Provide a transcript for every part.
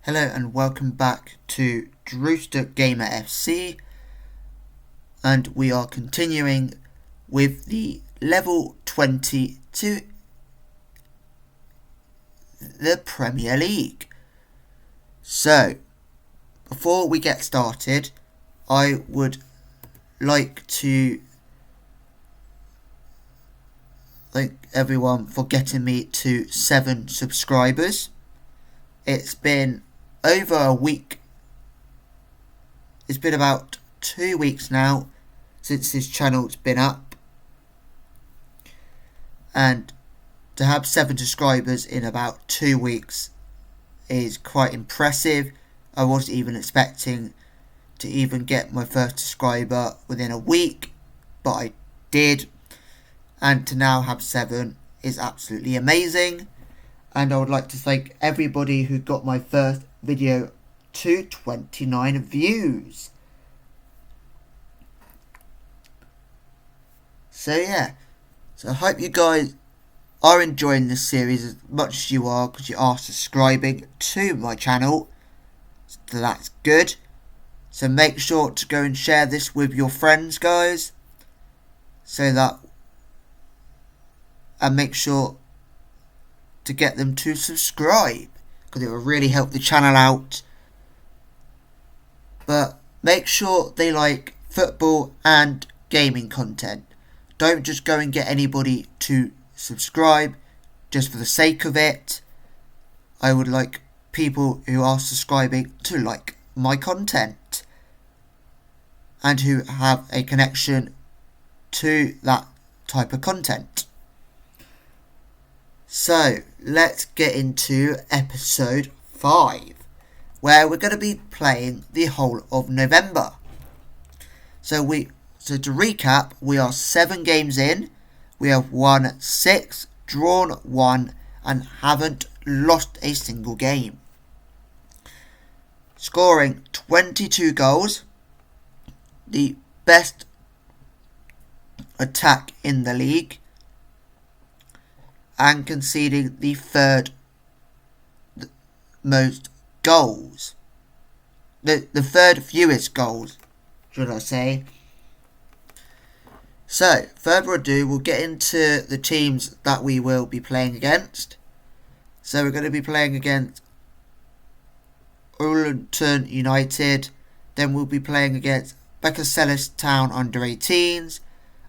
Hello and welcome back to Drewster Gamer FC, and we are continuing with the level 20 to the Premier League. So, before we get started, I would like to thank everyone for getting me to 7 subscribers. It's been over a week. It's been about 2 weeks now since this channel's been up, and to have 7 subscribers in about 2 weeks is quite impressive. I wasn't even expecting to even get my first subscriber within a week, but I did, and to now have 7 is absolutely amazing. And I would like to thank everybody who got my first video to 29 views. So yeah, so I hope you guys are enjoying this series as much as you are, because you are subscribing to my channel, so that's good. So make sure to go and share this with your friends, guys, and make sure to get them to subscribe, because it will really help the channel out. But make sure they like football and gaming content. Don't just go and get anybody to subscribe just for the sake of it. I would like people who are subscribing to like my content and who have a connection to that type of content. So let's get into episode 5, where we're going to be playing the whole of November. So to recap, we are 7 games in. We have won 6, drawn 1, and haven't lost a single game. Scoring 22 goals, the best attack in the league, and conceding the 3rd most goals. The 3rd fewest goals, should I say. So, further ado, we'll get into the teams that we will be playing against. So we're going to be playing against Ulton United, then we'll be playing against Beckersellis Town under 18s,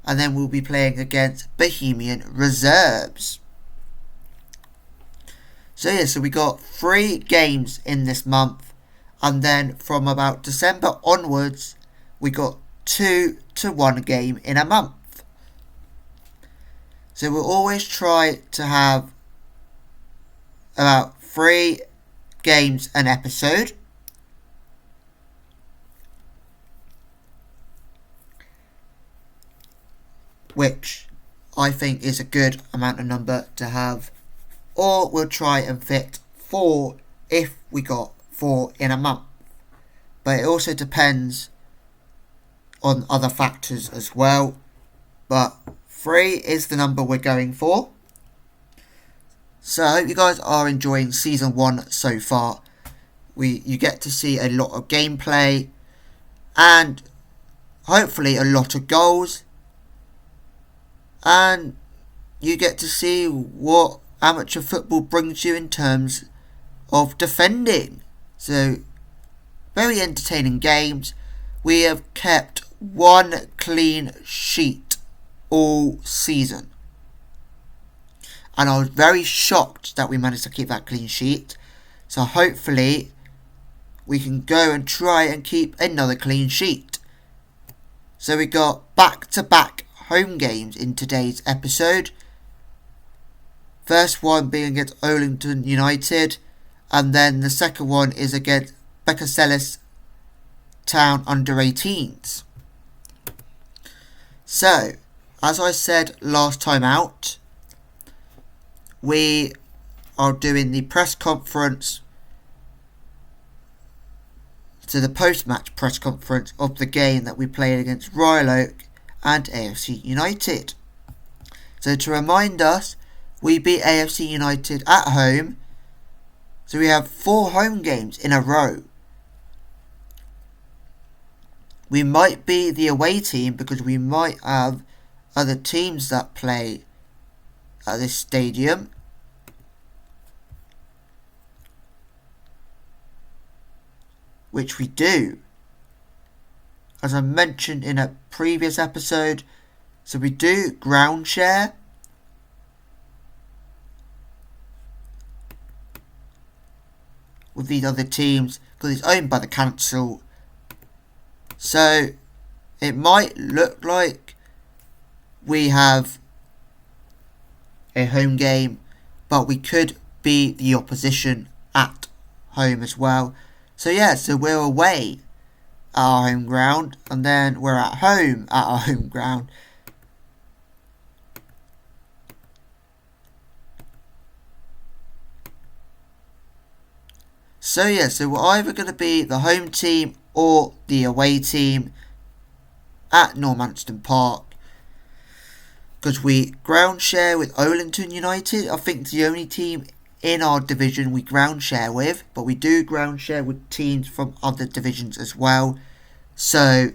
and then we'll be playing against Bohemian Reserves. So we got 3 games in this month, and then from about December onwards, we got 2 to 1 game in a month. So we'll always try to have about 3 games an episode. Which I think is a good amount of number to have. Or we'll try and fit 4 if we got 4 in a month. But it also depends on other factors as well. But 3 is the number we're going for. So I hope you guys are enjoying Season 1 so far. You get to see a lot of gameplay and hopefully a lot of goals. And you get to see what amateur football brings you in terms of defending. So, very entertaining games. We have kept 1 clean sheet all season. And I was very shocked that we managed to keep that clean sheet. So hopefully we can go and try and keep another clean sheet. So we got back-to-back home games in today's episode. First one being against Ulton United, and then the second one is against Beckersellis Town under 18s. So, as I said last time out, we are doing the press conference, to the post-match press conference of the game that we played against Royal Oak and AFC United. So to remind us, we beat AFC United at home So we have 4 home games in a row. We might be the away team because we might have other teams that play at this stadium. Which we do. As I mentioned in a previous episode, so we do ground share. With these other teams because it's owned by the council. So it might look like we have a home game, but we could be the opposition at home as well. So yeah, so we're away at our home ground and then we're at home at our home ground. So yeah, so we're either going to be the home team or the away team at Normanstown Park. Because we ground share with Olenton United. I think it's the only team in our division we ground share with. But we do ground share with teams from other divisions as well. So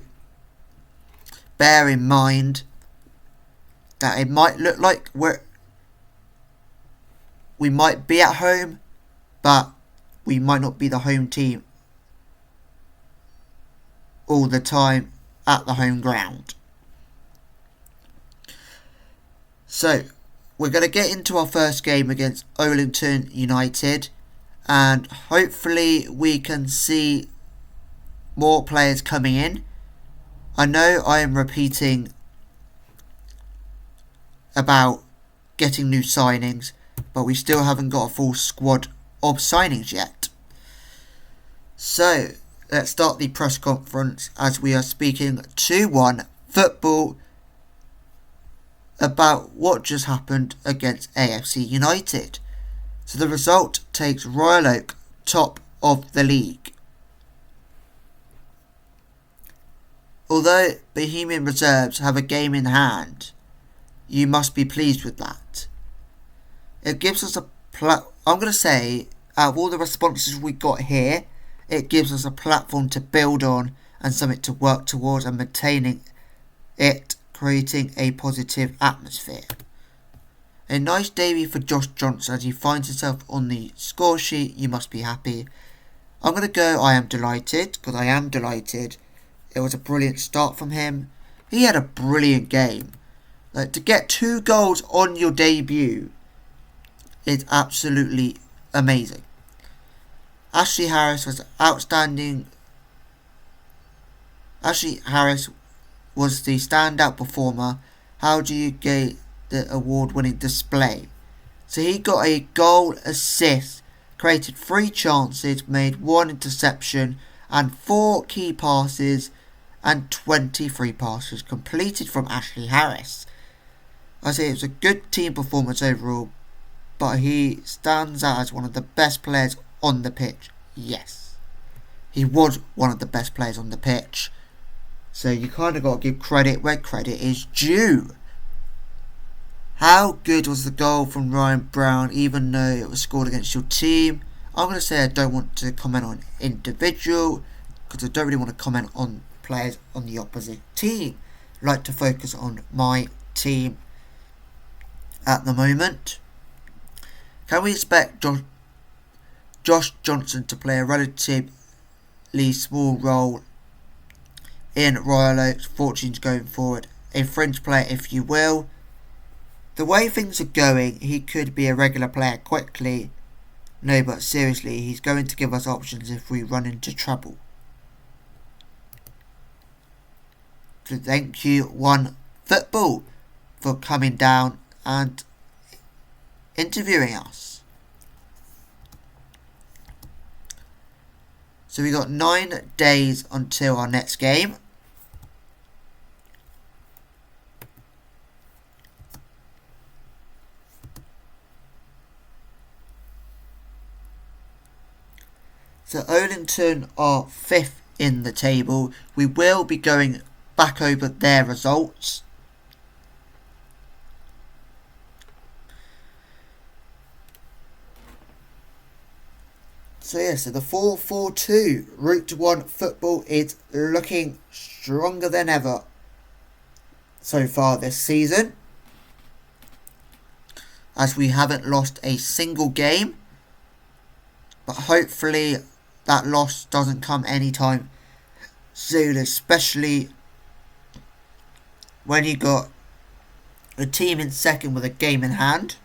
bear in mind that it might look like we might be at home, but we might not be the home team all the time at the home ground. So we're going to get into our first game against Olenton United, and hopefully we can see more players coming in. I know I am repeating about getting new signings, but we still haven't got a full squad of signings yet. So let's start the press conference as we are speaking 2-1 football about what just happened against AFC United. So the result takes Royal Oak top of the league. Although Bohemian Reserves have a game in hand, you must be pleased with that. It gives us I'm going to say, out of all the responses we got here, it gives us a platform to build on and something to work towards and maintaining it, creating a positive atmosphere. A nice debut for Josh Johnson as he finds himself on the score sheet. You must be happy. I'm going to go I am delighted, because I am delighted. It was a brilliant start from him. He had a brilliant game. To get 2 goals on your debut is absolutely amazing. Ashley Harris was outstanding. Ashley Harris was the standout performer. How do you get the award-winning display? So he got a goal, assist, created 3 chances, made 1 interception and 4 key passes and 23 passes completed from Ashley Harris. I say it was a good team performance overall, but he stands out as one of the best players on the pitch. Yes, he was one of the best players on the pitch. So you kind of got to give credit where credit is due. How good was the goal from Ryan Brown, even though it was scored against your team? I'm going to say I don't want to comment on individual, because I don't really want to comment on players on the opposite team. I like to focus on my team at the moment. Can we expect Josh Johnson to play a relatively small role in Royal Oak's fortunes going forward? A fringe player, if you will. The way things are going, he could be a regular player quickly. No, but seriously, he's going to give us options if we run into trouble. So thank you, One Football, for coming down and interviewing us. So we got 9 days until our next game. So Olenton are 5th in the table. We will be going back over their results. So the 4-4-2 Route 1 football is looking stronger than ever so far this season, as we haven't lost a single game, but hopefully that loss doesn't come anytime soon, especially when you got a team in second with a game in hand.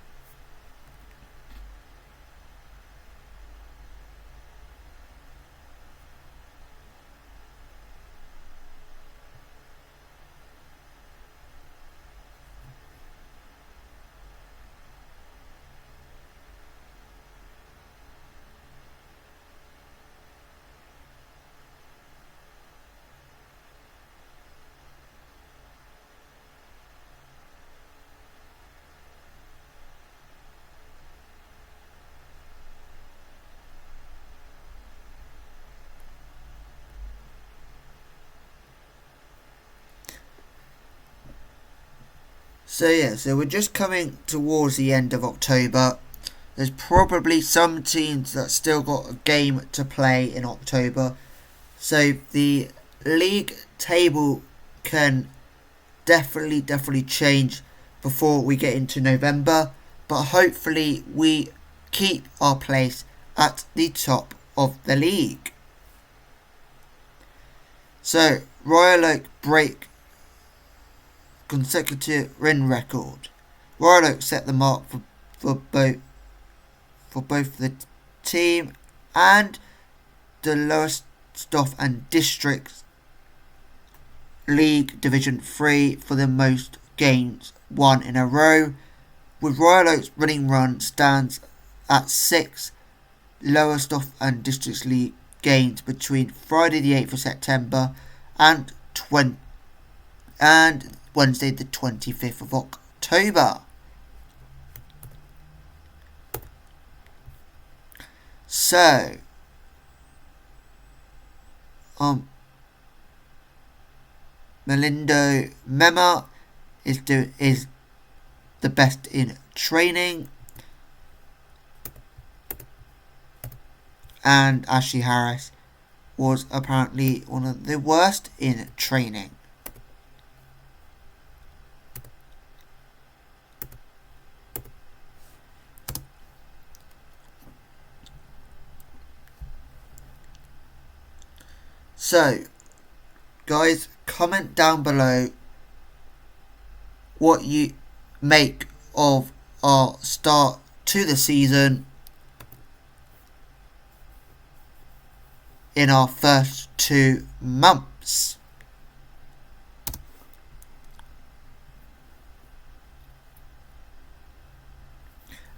So we're just coming towards the end of October. There's probably some teams that still got a game to play in October. So the league table can definitely change before we get into November. But hopefully we keep our place at the top of the league. So Royal Oak break consecutive win record. Royal Oak set the mark for both the team and the Lowestoft and Districts League Division 3 for the most games won in a row, with Royal Oak's winning run stands at 6 Lowestoft and Districts League games between Friday the 8th of September and Wednesday the 25th of October. So, Melindo Mema is the best in training, and Ashley Harris was apparently one of the worst in training. So, guys, comment down below what you make of our start to the season in our first 2 months.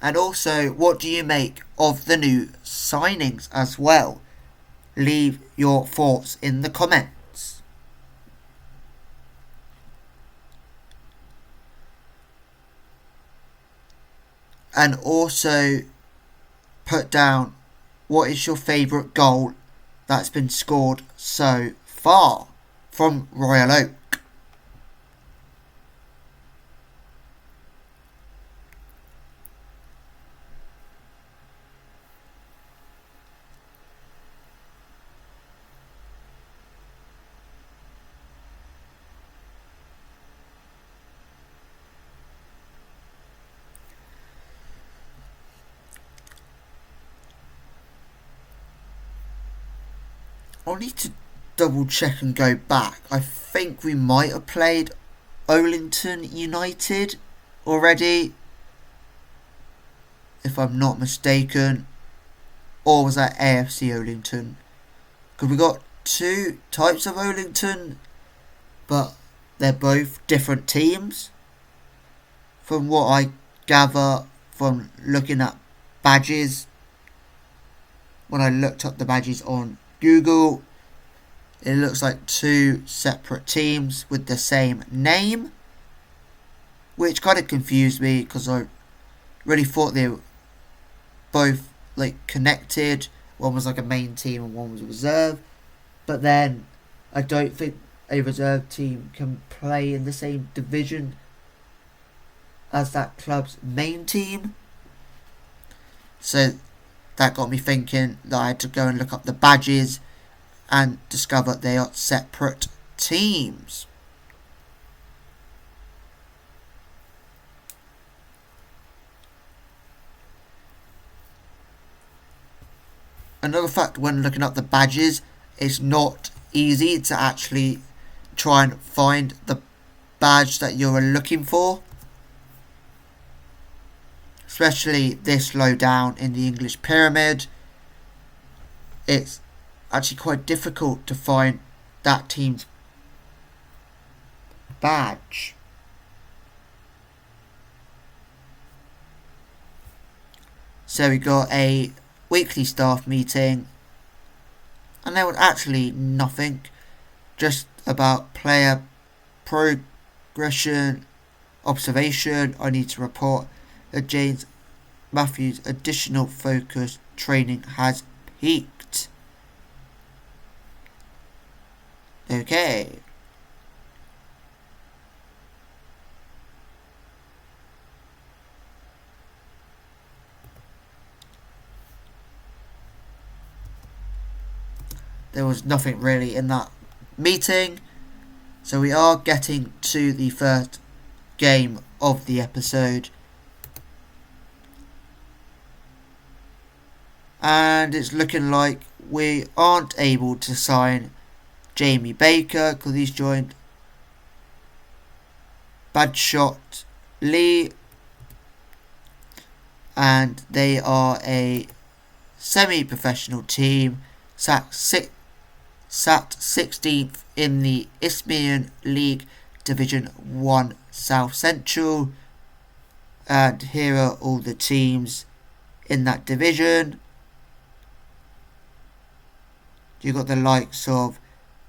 And also, what do you make of the new signings as well? Leave your thoughts in the comments. And also put down what is your favourite goal that's been scored so far from Royal Oak. I'll need to double check and go back. I think we might have played Ollington United already, if I'm not mistaken. Or was that AFC Ollington? Because we got 2 types of Ollington, but they're both different teams. From what I gather from looking at badges, when I looked up the badges on Google, it looks like 2 separate teams with the same name, which kind of confused me because I really thought they were both like connected. One was like a main team and one was a reserve, but then I don't think a reserve team can play in the same division as that club's main team. So that got me thinking that I had to go and look up the badges and discover they are separate teams. Another fact when looking up the badges, it's not easy to actually try and find the badge that you're looking for. Especially this low down in the English pyramid. It's actually quite difficult to find that team's badge. So we got a weekly staff meeting, and there was actually nothing, just about player progression, observation. I need to report that James Matthews' additional focus training has peaked. Okay. There was nothing really in that meeting. So we are getting to the first game of the episode. And it's looking like we aren't able to sign Jamie Baker because he's joined Badshot Lee. And they are a semi-professional team, sat 16th in the Isthmian League Division 1 South Central. And here are all the teams in that division. You got the likes of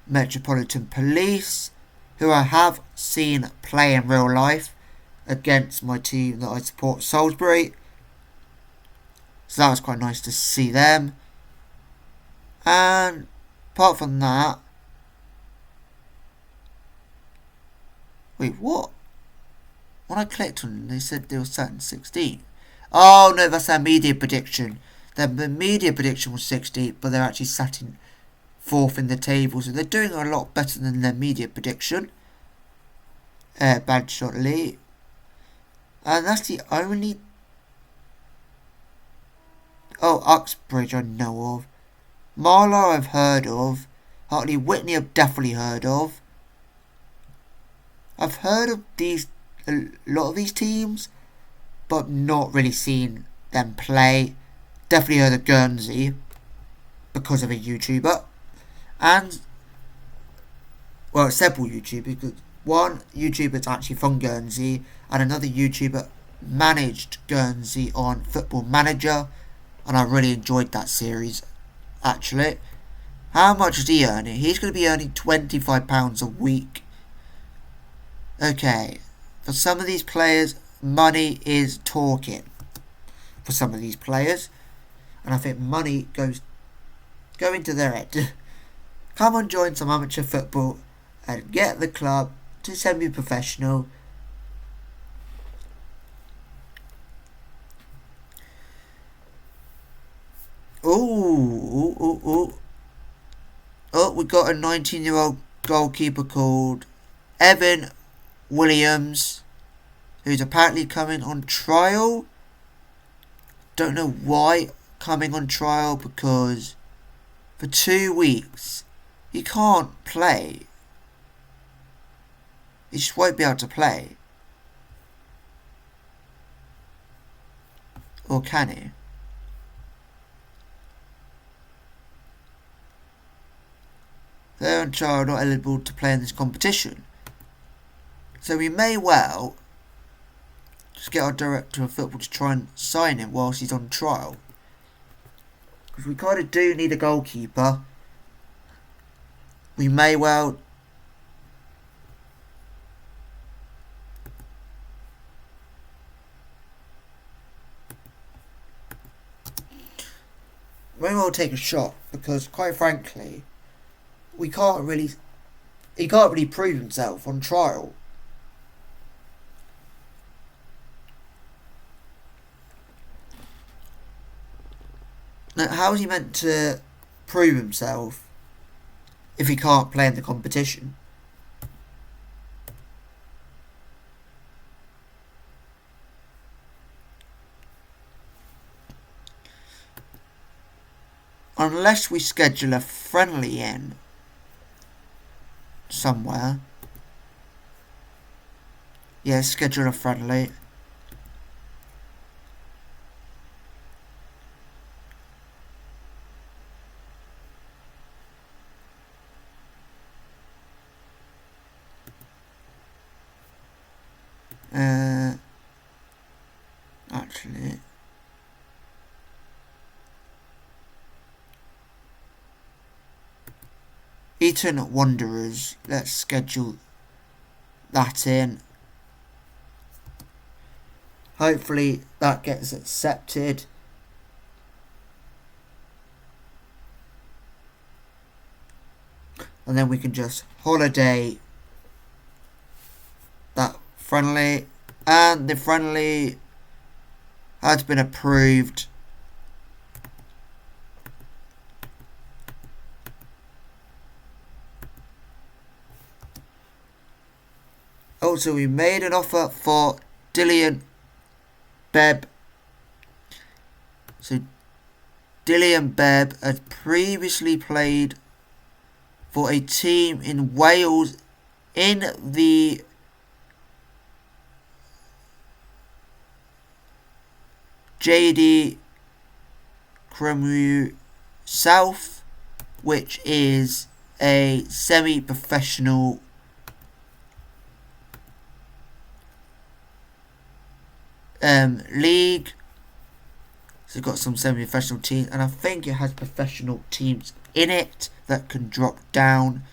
Metropolitan Police, who I have seen play in real life against my team that I support, Salisbury. So that was quite nice to see them. And apart from that... Wait, what? When I clicked on them, they said they were sat in 16. Oh no, that's their media prediction. The media prediction was 60, but they're actually sat in 4th in the table. So they're doing a lot better than their media prediction. Badshot Lee. And that's the only... Oh, Uxbridge I know of. Marlow I've heard of. Hartley Whitney I've definitely heard of. I've heard of a lot of these teams, but not really seen them play. Definitely heard of Guernsey because of a YouTuber. And, well, several YouTubers. Because one YouTuber's actually from Guernsey, and another YouTuber managed Guernsey on Football Manager. And I really enjoyed that series, actually. How much is he earning? He's going to be earning £25 a week. Okay. For some of these players, money is talking. For some of these players. And I think money goes into their head. Come and join some amateur football and get the club to semi-professional. Oh, we got a 19-year-old goalkeeper called Evan Williams, who's apparently coming on trial. Don't know why coming on trial, because for 2 weeks he can't play. He just won't be able to play. Or can he? They and Char are not eligible to play in this competition. So we may well just get our director of football to try and sign him whilst he's on trial. Because we kind of do need a goalkeeper. We may well... take a shot, because quite frankly... he can't really prove himself on trial. Now, how is he meant to prove himself if he can't play in the competition? Unless we schedule a friendly in somewhere. Yeah, schedule a friendly. Actually, Eton Wanderers. Let's schedule that in. Hopefully that gets accepted. And then we can just holiday that friendly. And the friendly has been approved. Also, we made an offer for Dillian Bebb. So, Dillian Bebb had previously played for a team in Wales in the JD Cymru South, which is a semi-professional league. So it's got some semi-professional teams, and I think it has professional teams in it that can drop down.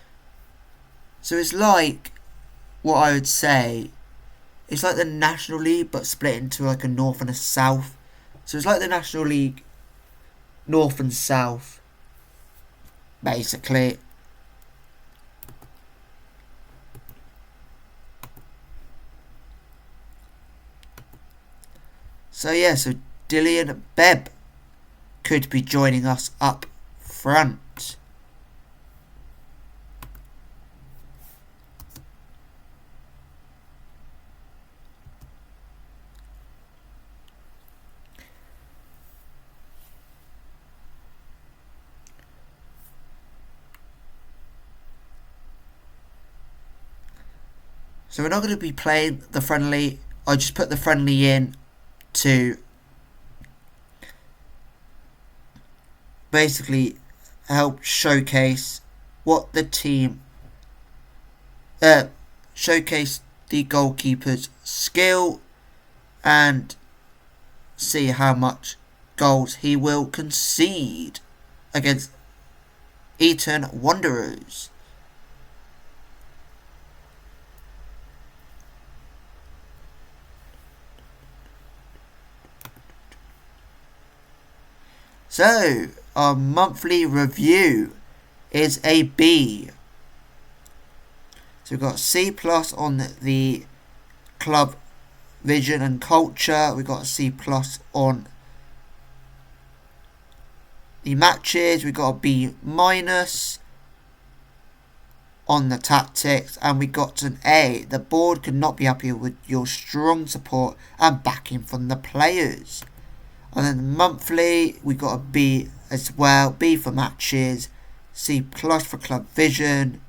So it's like, what I would say, it's like the National League but split into like a North and a South. So it's like the National League North and South, basically. So yeah, so Dillian Bebb could be joining us up front. So we're not going to be playing the friendly. I just put the friendly in to basically help showcase what the team showcase the goalkeeper's skill and see how much goals he will concede against Eton Wanderers. So, our monthly review is a B. So we've got C plus on the club vision and culture. We've got a C plus on the matches. We've got a B minus on the tactics. And we got an A. The board could not be happier with your strong support and backing from the players. And then monthly, we got a B as well. B for matches, C plus for club vision,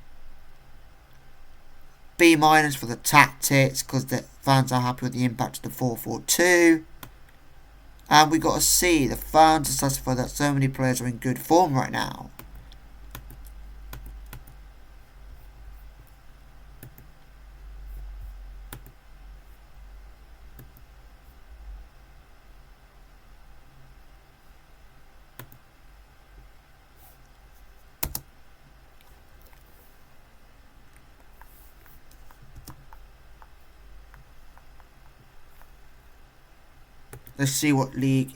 B minus for the tactics because the fans are happy with the impact of the 4-4-2. And we got a C. The fans are satisfied that so many players are in good form right now. Let's see what league.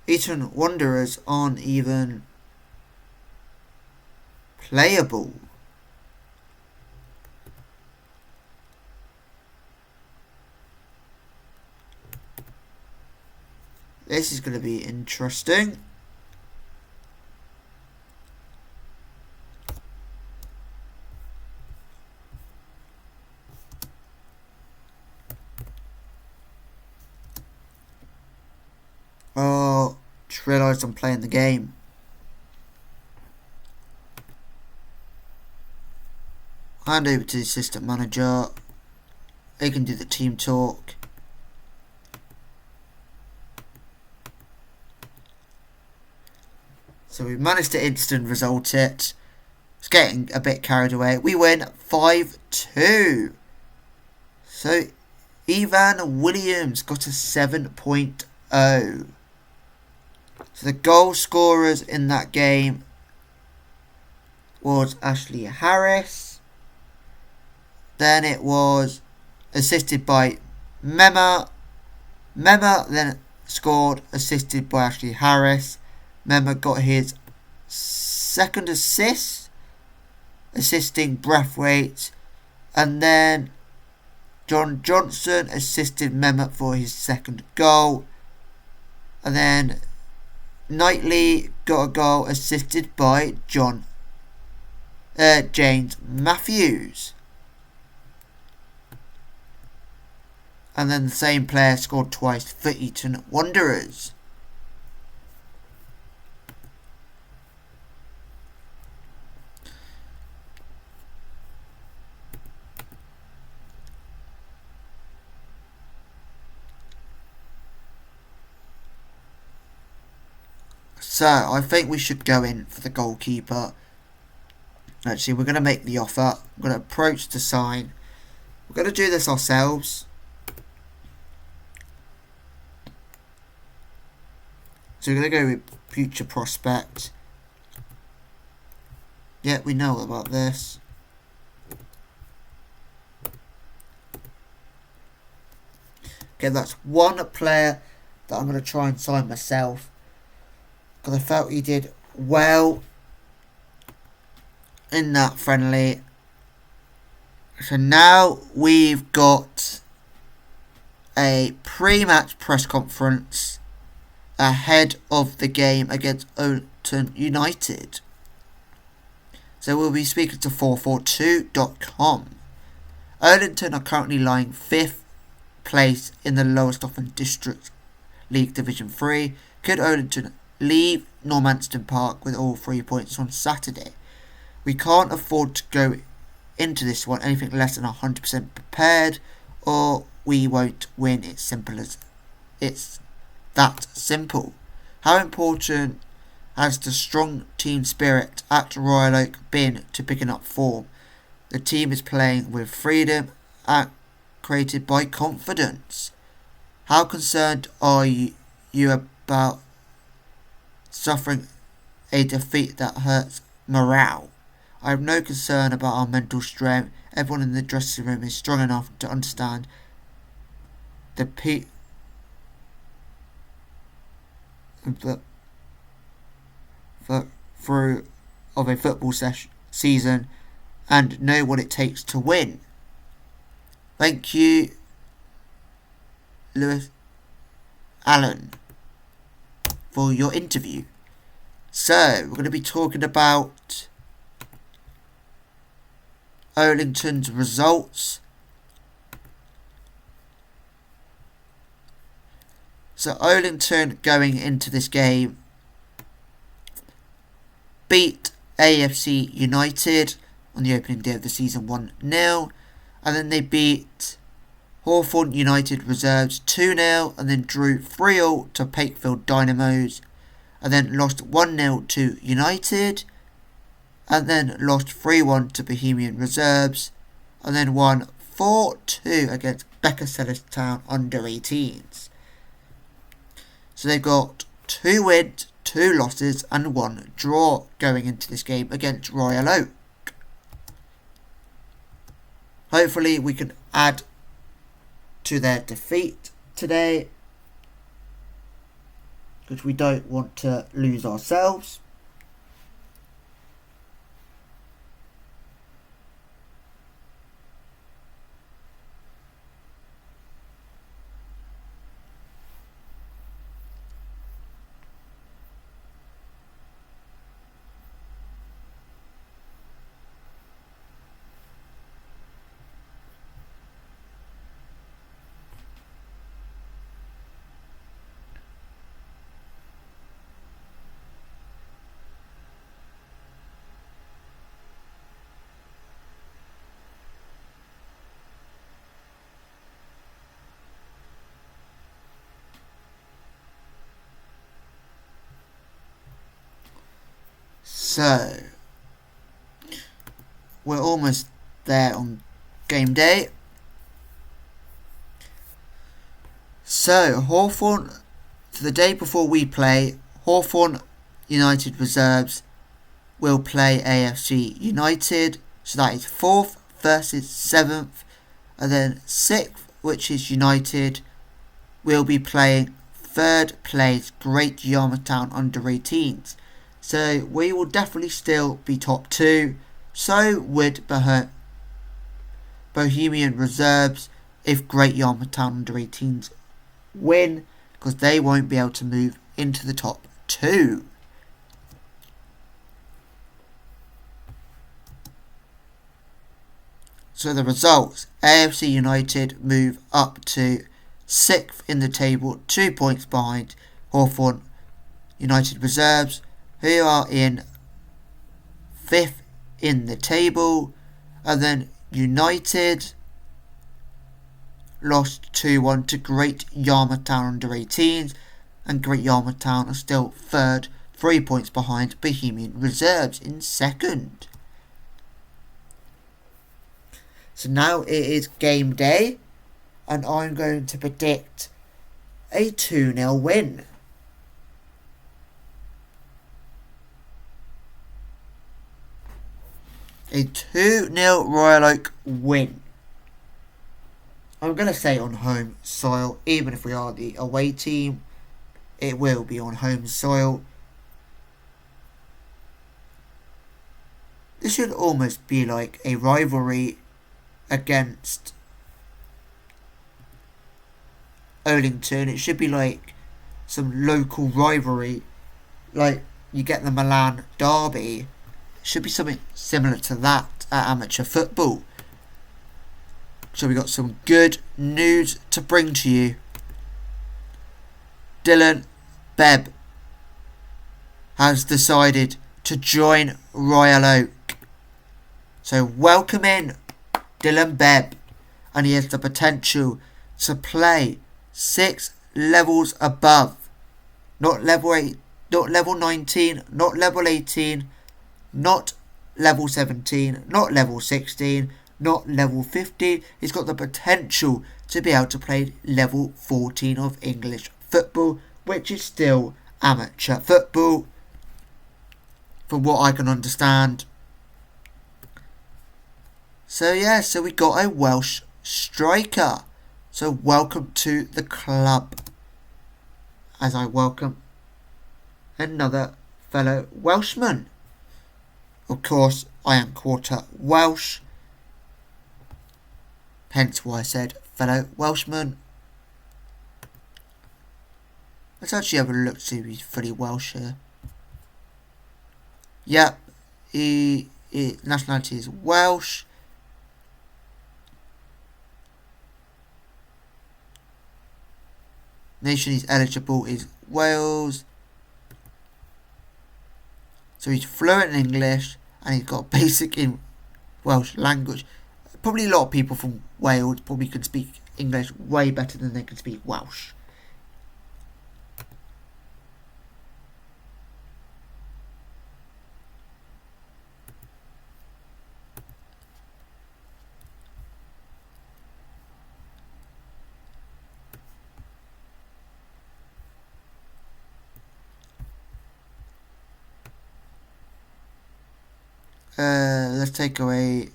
Eton Wanderers aren't even playable. This is going to be interesting. Oh, just realised I'm playing the game. Hand over to the assistant manager. They can do the team talk. So we managed to instant result it. It's getting a bit carried away. We win 5-2. So Evan Williams got a 7.0. So the goal scorers in that game was Ashley Harris. Then it was assisted by Mema. Mema then scored, assisted by Ashley Harris. Mema got his second assist, assisting Braithwaite. And then John Johnson assisted Mema for his second goal. And then Knightley got a goal assisted by James Matthews. And then the same player scored twice for Eton Wanderers. So, I think we should go in for the goalkeeper. Actually, we're going to make the offer. We're going to approach to sign. We're going to do this ourselves. So we're going to go with future prospect. Yeah, we know about this. Okay, that's one player that I'm going to try and sign myself, because I felt he did well in that friendly. So now we've got a pre-match press conference ahead of the game against Oulton United. So we'll be speaking to 442.com. Oulton are currently lying 5th place in the lowest often District League Division 3. Could Oulton leave Normanstown Park with all 3 points on Saturday? We can't afford to go into this one anything less than 100% prepared, or we won't win. It's simple as it's that simple. How important has the strong team spirit at Royal Oak been to picking up form? The team is playing with freedom and created by confidence. How concerned are you about suffering a defeat that hurts morale? I have no concern about our mental strength. Everyone in the dressing room is strong enough to understand the through of a football season and know what it takes to win. Thank you, Lewis Allen, for your interview. So, we're going to be talking about Oulton's results. So Oulton going into this game beat AFC United on the opening day of the season 1-0, and then they beat Hawthorn United reserves 2-0, and then drew 3-3 to Pakefield Dynamos, and then lost 1-0 to United, and then lost 3-1 to Bohemian reserves, and then won 4-2 against Becker Sellers Town under 18s. So they've got 2 wins, 2 losses and 1 draw going into this game against Royal Oak. Hopefully we can add to their defeat today, because we don't want to lose ourselves. So, we're almost there on game day. So, Hawthorn, for the day before we play, Hawthorn United reserves will play AFC United. So that is 4th versus 7th. And then 6th, which is United, will be playing 3rd place Great Yarmouth Town under 18s. So we will definitely still be top 2. So would Bohemian reserves if Great Yarmouth Town under 18s win, because they won't be able to move into the top 2. So the results: AFC United move up to 6th in the table, 2 points behind Hawthorn United reserves, who are in 5th in the table. And then United lost 2-1 to Great Yarmouth Town under 18s, and Great Yarmouth Town are still 3rd, 3 points behind Bohemian reserves in 2nd. So now it is game day, and I'm going to predict a 2-0 win. A 2-0 Royal Oak win. I'm going to say on home soil, even if we are the away team, it will be on home soil. This should almost be like a rivalry against Oldington. It should be like some local rivalry, like you get the Milan derby. It should be something similar to that at amateur football. So we got some good news to bring to you. Dylan Bebb has decided to join Royal Oak. So welcome in Dylan Bebb, and he has the potential to play 6 levels above. Not level 8, not level 19, not level 18, not level 17, not level 16, not level 15. He's got the potential to be able to play level 14 of English football, which is still amateur football, from what I can understand. So yeah, so we got a Welsh striker. So welcome to the club, as I welcome another fellow Welshman. Of course, I am quarter Welsh, hence why I said fellow Welshman. Let's actually have a look to see if he's fully Welsh here. Yep, his nationality is Welsh. Nation he's eligible is Wales. So he's fluent in English and he's got basic in Welsh language. Probably a lot of people from Wales probably can speak English way better than they can speak Welsh. Let's take away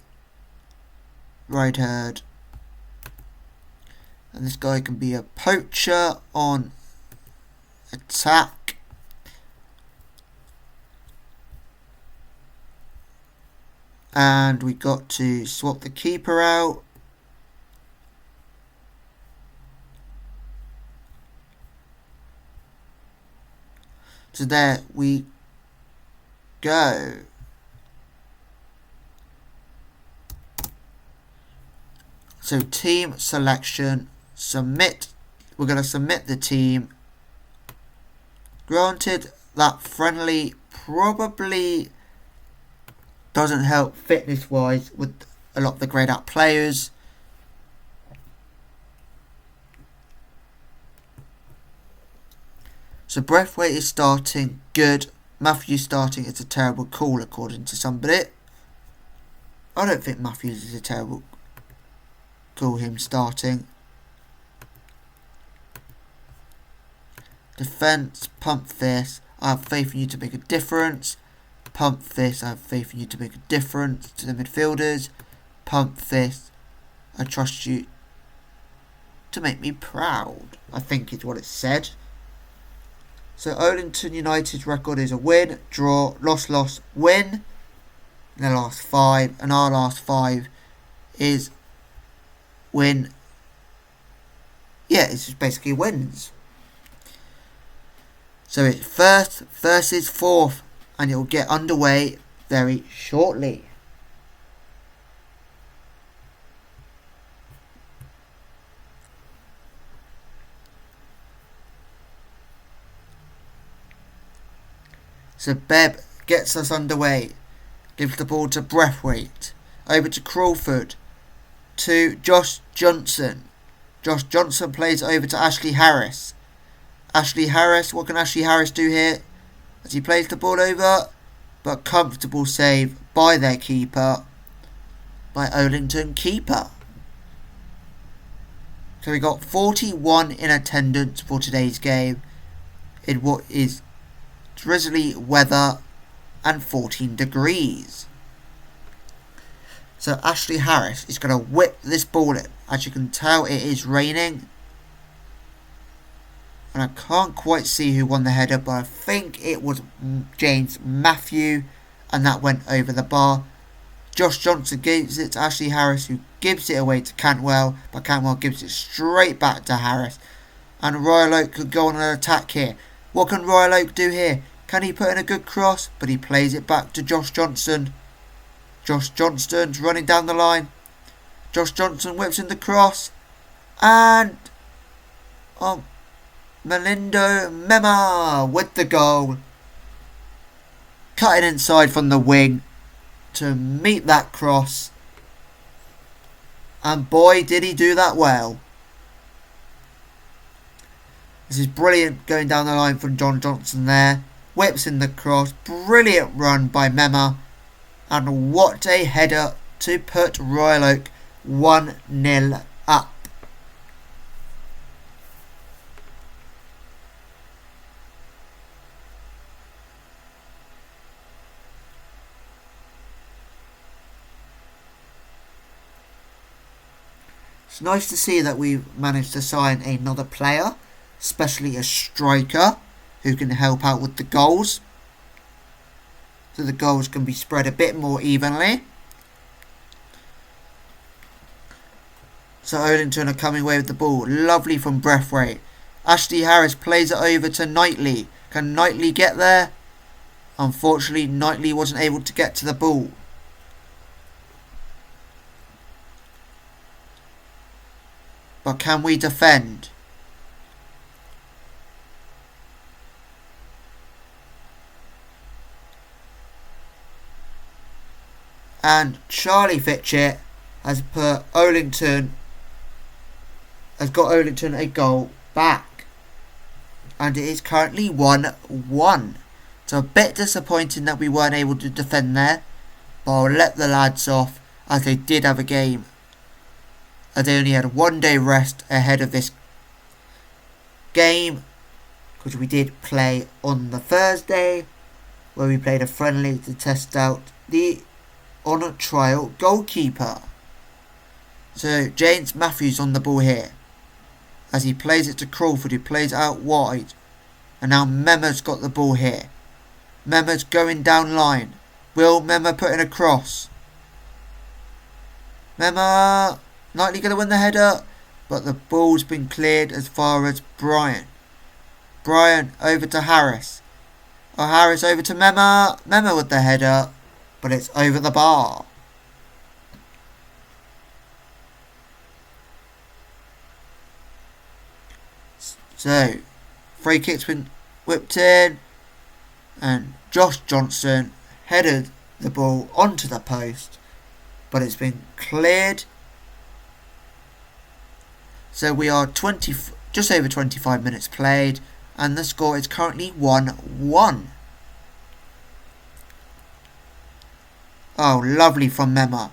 right herd, and this guy can be a poacher on attack. And we got to swap the keeper out. So there we go. So team selection, submit. We're going to submit the team. Granted, that friendly probably doesn't help fitness wise with a lot of the greyed out players. So Breathwaite is starting good. Matthews starting is a terrible call, according to somebody. I don't think Matthews is a terrible call, him starting. Defence, pump this. I have faith in you to make a difference. Pump this. I have faith in you to make a difference to the midfielders. Pump this. I trust you to make me proud, I think is what it said. So Oldington United's record is a win, draw, loss, win in the last 5, and our last 5 is win. Yeah, it's just basically wins. So it's first versus fourth, and it will get underway very shortly. So Bebb gets us underway, gives the ball to Breathwaite, over to Crawford, to Josh Johnson. Josh Johnson plays over to Ashley Harris. Ashley Harris, what can Ashley Harris do here? As he plays the ball over, but comfortable save by their keeper, by Oldington keeper. So we got 41 in attendance for today's game in what is drizzly weather and 14 degrees. So Ashley Harris is going to whip this ball in. As you can tell, it is raining. And I can't quite see who won the header, but I think it was James Matthew, and that went over the bar. Josh Johnson gives it to Ashley Harris, who gives it away to Cantwell, but Cantwell gives it straight back to Harris. And Royal Oak could go on an attack here. What can Royal Oak do here? Can he put in a good cross? But he plays it back to Josh Johnson. Josh Johnston's running down the line. Josh Johnson whips in the cross. And Melindo Mema with the goal. Cutting inside from the wing to meet that cross. And boy, did he do that well. This is brilliant going down the line from John Johnson there. Whips in the cross. Brilliant run by Mema. And what a header to put Royal Oak 1-0 up. It's nice to see that we've managed to sign another player, especially a striker who can help out with the goals, so the goals can be spread a bit more evenly. So Oldington are coming away with the ball. Lovely from Breathwaite. Ashley Harris plays it over to Knightley. Can Knightley get there? Unfortunately, Knightley wasn't able to get to the ball. But can we defend? And Charlie Fitchett has got Oldington a goal back. And it is currently 1-1. So a bit disappointing that we weren't able to defend there. But I'll let the lads off, as they did have a game. As they only had 1 day rest ahead of this game. Because we did play on the Thursday, where we played a friendly to test out the on trial goalkeeper. So James Matthews on the ball here, as he plays it to Crawford, who plays it out wide. And now Mema's got the ball here. Mema's going down line. Will Mema put in a cross? Mema, Knightley going to win the header, but the ball's been cleared as far as Brian. Brian over to Harris. Harris over to Mema. Mema with the header, but it's over the bar. So, free kick's been whipped in, and Josh Johnson headed the ball onto the post, but it's been cleared. So we are just over 25 minutes played, and the score is currently 1-1. Oh, lovely from Mema.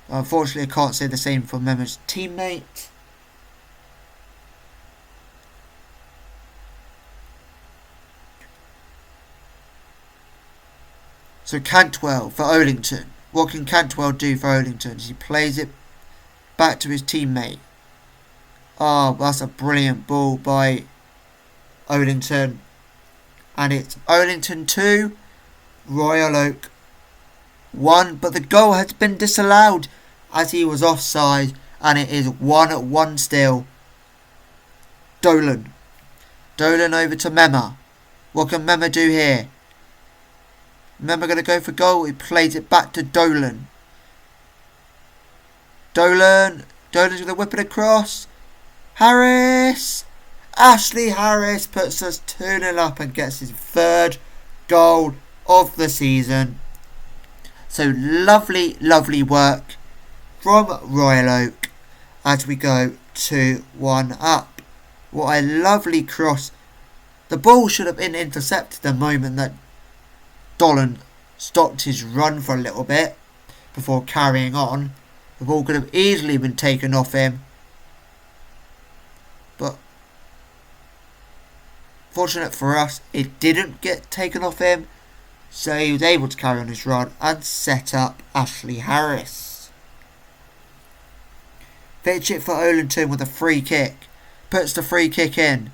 Unfortunately, I can't say the same for Mema's teammate. So Cantwell for Olington. What can Cantwell do for Olington? He plays it back to his teammate. Oh, that's a brilliant ball by Olington. And it's Olington 2, Royal Oak 1. But the goal has been disallowed as he was offside. And it is 1-1 still. Dolan. Dolan over to Mema. What can Mema do here? Mema going to go for goal. He plays it back to Dolan. Dolan's going to whip it across. Harris. Ashley Harris puts us 2-0 up and gets his third goal of the season. So lovely, lovely work from Royal Oak as we go 2-1 up. What a lovely cross. The ball should have been intercepted the moment that Dolan stopped his run for a little bit before carrying on. The ball could have easily been taken off him. But fortunate for us, it didn't get taken off him. So he was able to carry on his run and set up Ashley Harris. Fitchett for Olington with a free kick. Puts the free kick in.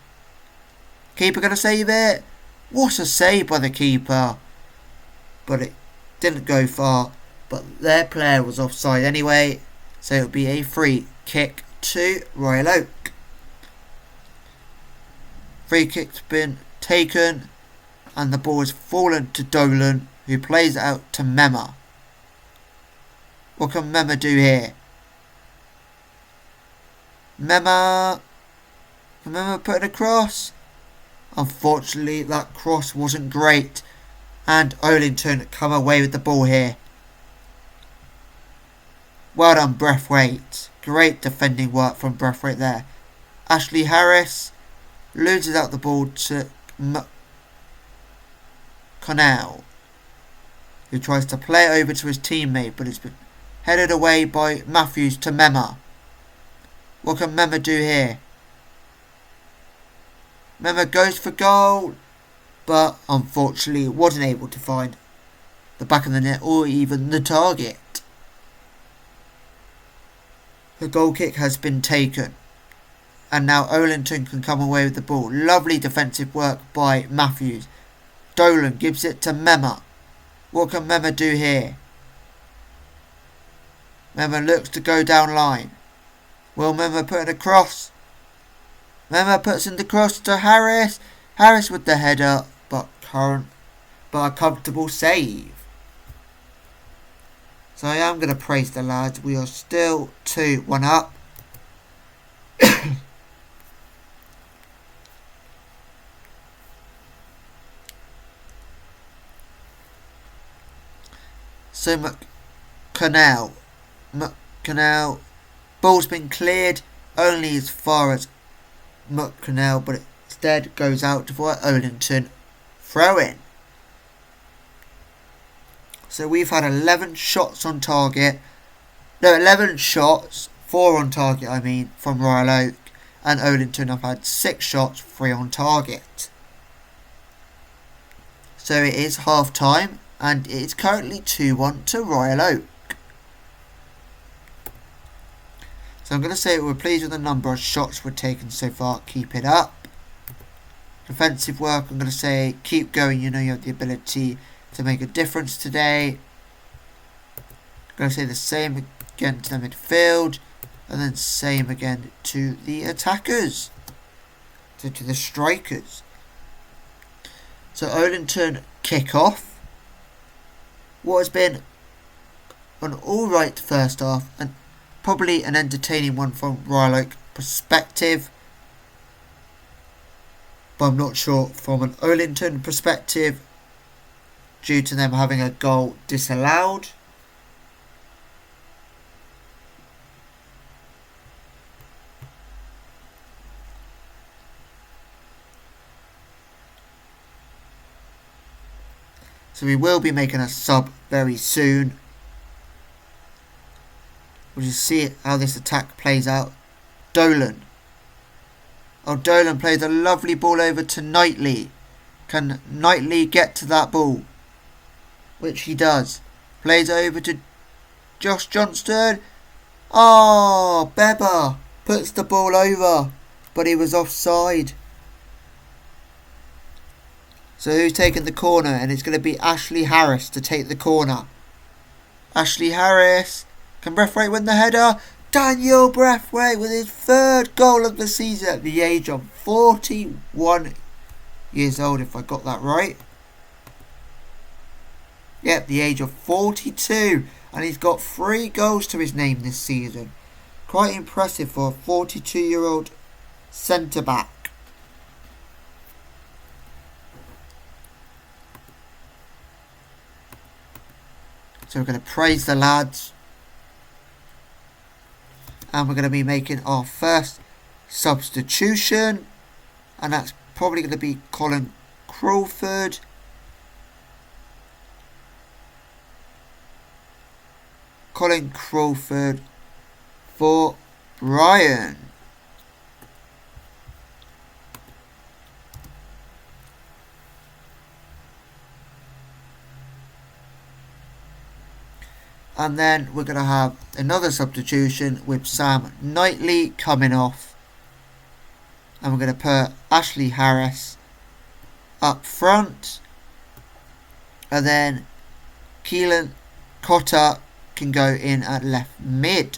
Keeper going to save it. What a save by the keeper. But it didn't go far. But their player was offside anyway. So it will be a free kick to Royal Oak. Free kick's been taken. And the ball has fallen to Dolan, who plays it out to Mema. What can Mema do here? Mema. Can Mema put it across? Unfortunately, that cross wasn't great. And Olington come away with the ball here. Well done, Braithwaite. Great defending work from Braithwaite there. Ashley Harris loses out the ball to Connell, who tries to play it over to his teammate, but it's been headed away by Matthews to Mema. What can Mema do here? Mema goes for goal, but unfortunately wasn't able to find the back of the net or even the target. The goal kick has been taken, and now Olington can come away with the ball. Lovely defensive work by Matthews. Dolan gives it to Mema. What can Mema do here? Mema looks to go down line. Will Mema put it across? Mema puts in the cross to Harris. Harris with the header, but a comfortable save. So I am going to praise the lads. We are still 2-1 up. So McConnell, ball's been cleared only as far as McConnell, but instead goes out for Olington throw in. So we've had 11 shots on target. No, 11 shots, 4 on target from Royal Oak, and Olington have had 6 shots, 3 on target. So it is half time. And it is currently 2-1 to Royal Oak. So I'm going to say we're pleased with the number of shots we've taken so far. Keep it up. Defensive work, I'm going to say keep going. You know you have the ability to make a difference today. I'm going to say the same again to the midfield. And then same again to the attackers. To the strikers. So Olington kick off. What has been an alright first half and probably an entertaining one from Royal Oak perspective, but I'm not sure from an Olington perspective due to them having a goal disallowed. So we will be making a sub very soon. We'll just see how this attack plays out. Dolan. Oh, Dolan plays a lovely ball over to Knightley. Can Knightley get to that ball? Which he does. Plays over to Josh Johnston. Oh, Beba puts the ball over, but he was offside. So who's taking the corner? And it's going to be Ashley Harris to take the corner. Ashley Harris. Can Braithwaite win the header? Daniel Braithwaite with his third goal of the season at the age of 41 years old, if I got that right. Yep, the age of 42. And he's got 3 goals to his name this season. Quite impressive for a 42-year-old centre-back. So we're going to praise the lads. And we're going to be making our first substitution. And that's probably going to be Colin Crawford. Colin Crawford for Brian. And then we're going to have another substitution with Sam Knightley coming off. And we're going to put Ashley Harris up front. And then Keelan Cotter can go in at left mid.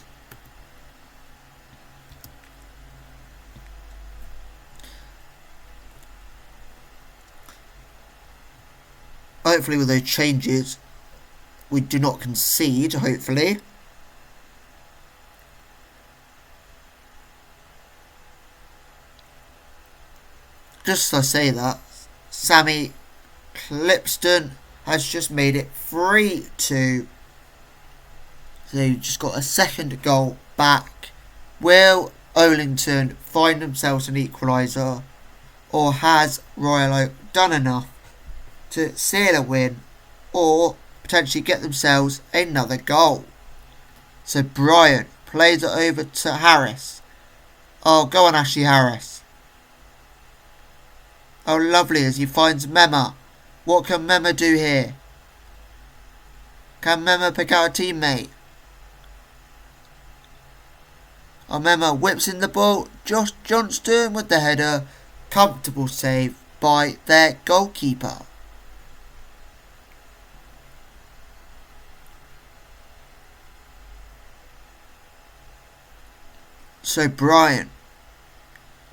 Hopefully with those changes we do not concede, hopefully. Just as I say that, Sammy Clipston has just made it 3-2. So they just got a second goal back. Will Olington find themselves an equaliser? Or has Royal Oak done enough to seal a win? Or potentially get themselves another goal? So Brian plays it over to Harris. Oh, go on Ashley Harris. Oh, lovely, as he finds Mema. What can Mema do here? Can Mema pick out a teammate? Oh, Mema whips in the ball. Josh Johnston with the header. Comfortable save by their goalkeeper. So Brian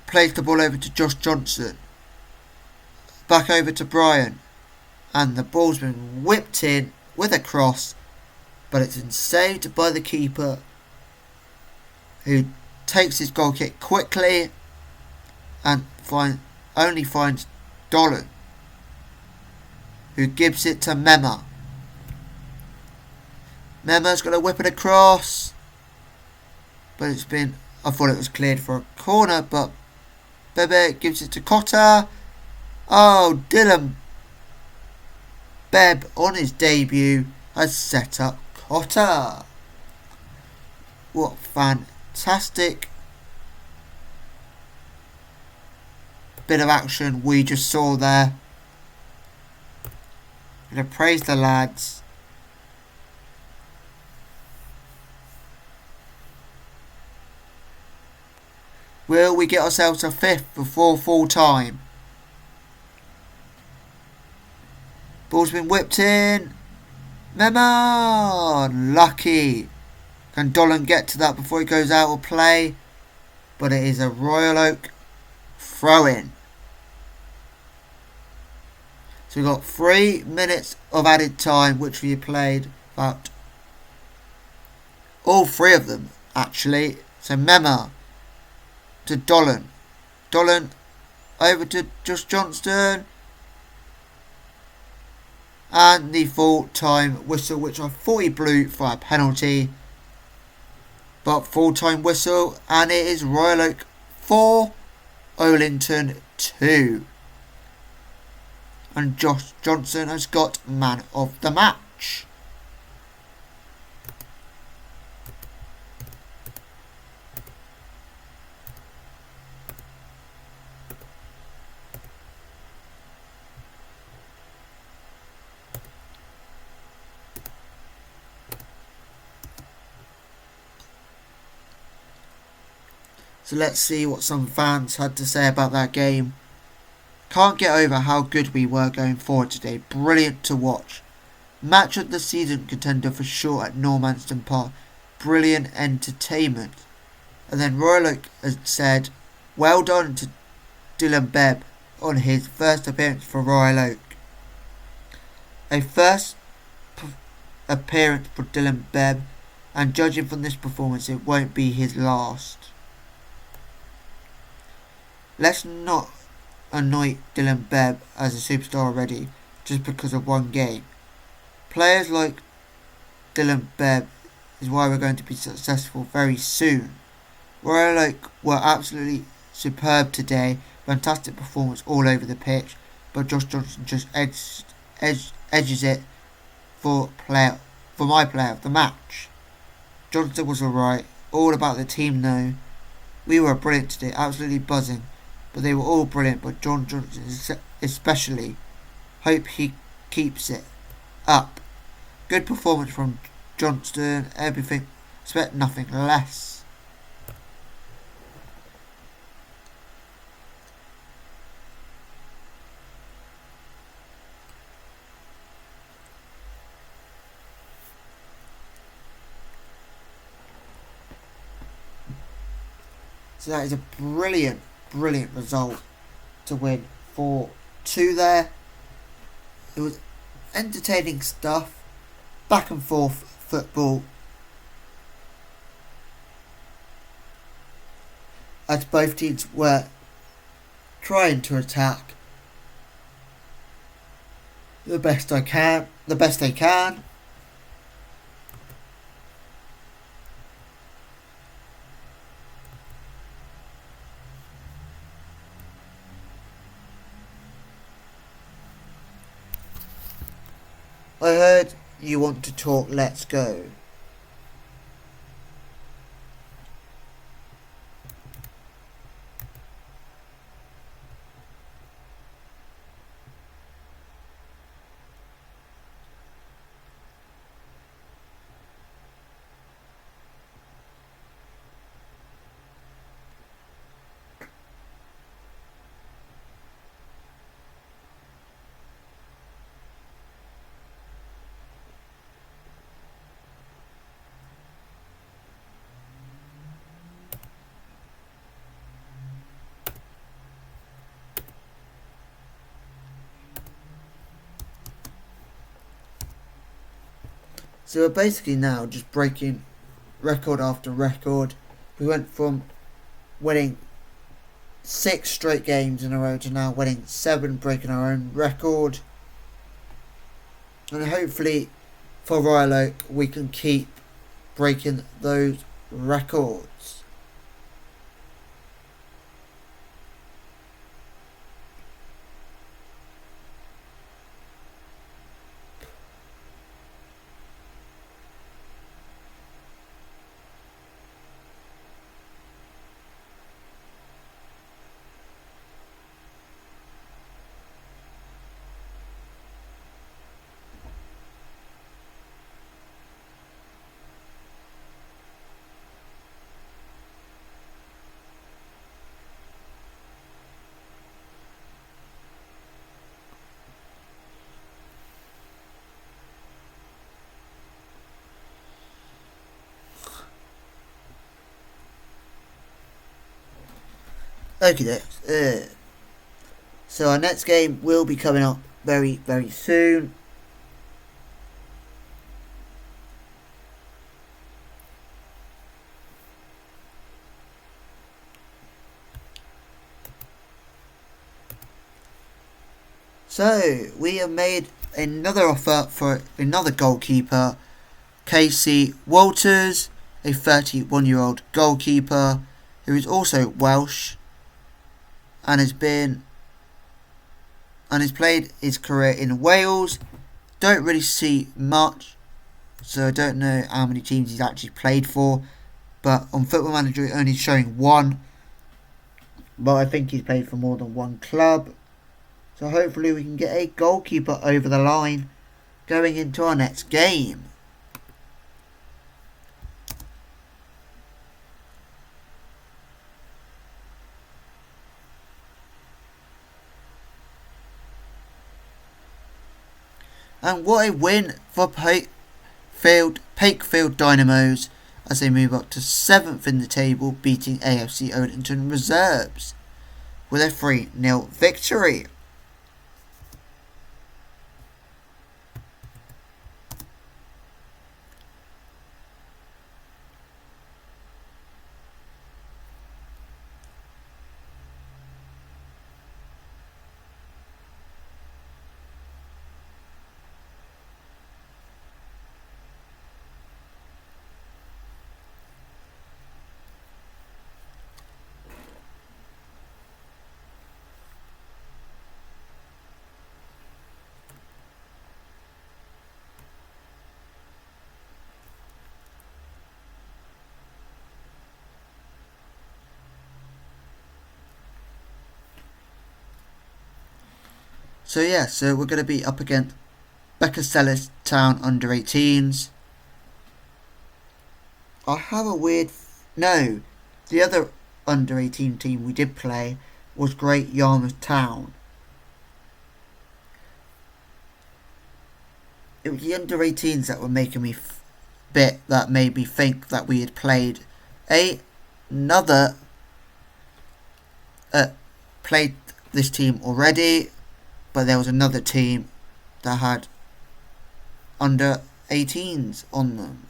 plays the ball over to Josh Johnson. Back over to Brian. And the ball's been whipped in with a cross. But it's been saved by the keeper, who takes his goal kick quickly and only finds Dolan, who gives it to Mema. Mema's going to whip it across. But it's been... I thought it was cleared for a corner, but Bebe gives it to Cotter. Oh, Dylan Bebb on his debut has set up Cotter. What fantastic bit of action we just saw there. I'm going to praise the lads. Will we get ourselves a 5th before full time? Ball's been whipped in. Mema! Lucky. Can Dolan get to that before he goes out of play? But it is a Royal Oak throw-in. So we've got 3 minutes of added time, which we played about all 3 of them, actually. So Mema to Dolan. Dolan over to Josh Johnston. And the full-time whistle, which I thought he blew for a penalty. But full-time whistle, and it is Royal Oak 4, Olington 2. and Josh Johnson has got man of the match. So let's see what some fans had to say about that game. Can't get over how good we were going forward today. Brilliant to watch. Match of the season contender for sure at Normanstown Park. Brilliant entertainment. And then Royal Oak has said, well done to Dylan Bebb on his first appearance for Royal Oak. A first appearance for Dylan Bebb, and judging from this performance it won't be his last. Let's not anoint Dylan Bebb as a superstar already just because of one game. Players like Dylan Bebb is why we're going to be successful very soon. Royal Oak were absolutely superb today. Fantastic performance all over the pitch, but Josh Johnson just edges it for my player of the match. Johnson was alright. All about the team though. We were brilliant today, absolutely buzzing. But they were all brilliant, but John Johnson especially. Hope he keeps it up. Good performance from Johnston, everything, expect nothing less. So that is a brilliant result to win 4-2 there. It was entertaining stuff, back and forth football, as both teams were trying to attack the best they can. I heard you want to talk, let's go. So we're basically now just breaking record after record. We went from winning 6 straight games in a row to now winning 7, breaking our own record. And hopefully for Royal Oak we can keep breaking those records. Okay, so our next game will be coming up very, very soon. So, we have made another offer for another goalkeeper, Casey Walters, a 31-year-old goalkeeper who is also Welsh and has been and he's played his career in Wales. Don't really see much, so I don't know how many teams he's actually played for. But on Football Manager, it's only showing one. But I think he's played for more than one club. So hopefully we can get a goalkeeper over the line going into our next game. And what a win for Pakefield Dynamos as they move up to 7th in the table, beating AFC Odenton Reserves with a 3-0 victory. So we're going to be up against Beckersellis Town under 18s. I have a weird... No, the other under 18 team we did play was Great Yarmouth Town. It was the under 18s that were making me that made me think that we had played played this team already, but there was another team that had under 18s on them.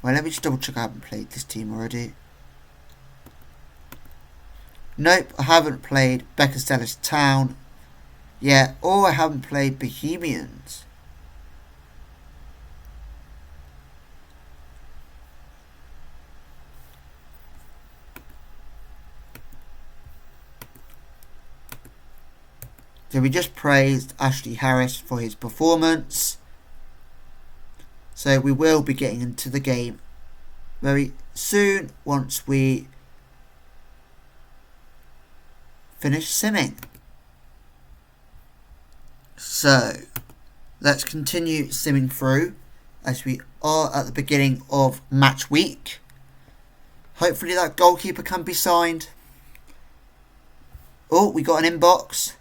Well, let me just double check I haven't played this team already. Nope, I haven't played Beckersellis Town yet, or I haven't played Bohemians. So we just praised Ashley Harris for his performance. So we will be getting into the game very soon once we finish simming. So let's continue simming through as we are at the beginning of match week. Hopefully that goalkeeper can be signed. Oh, we got an inbox.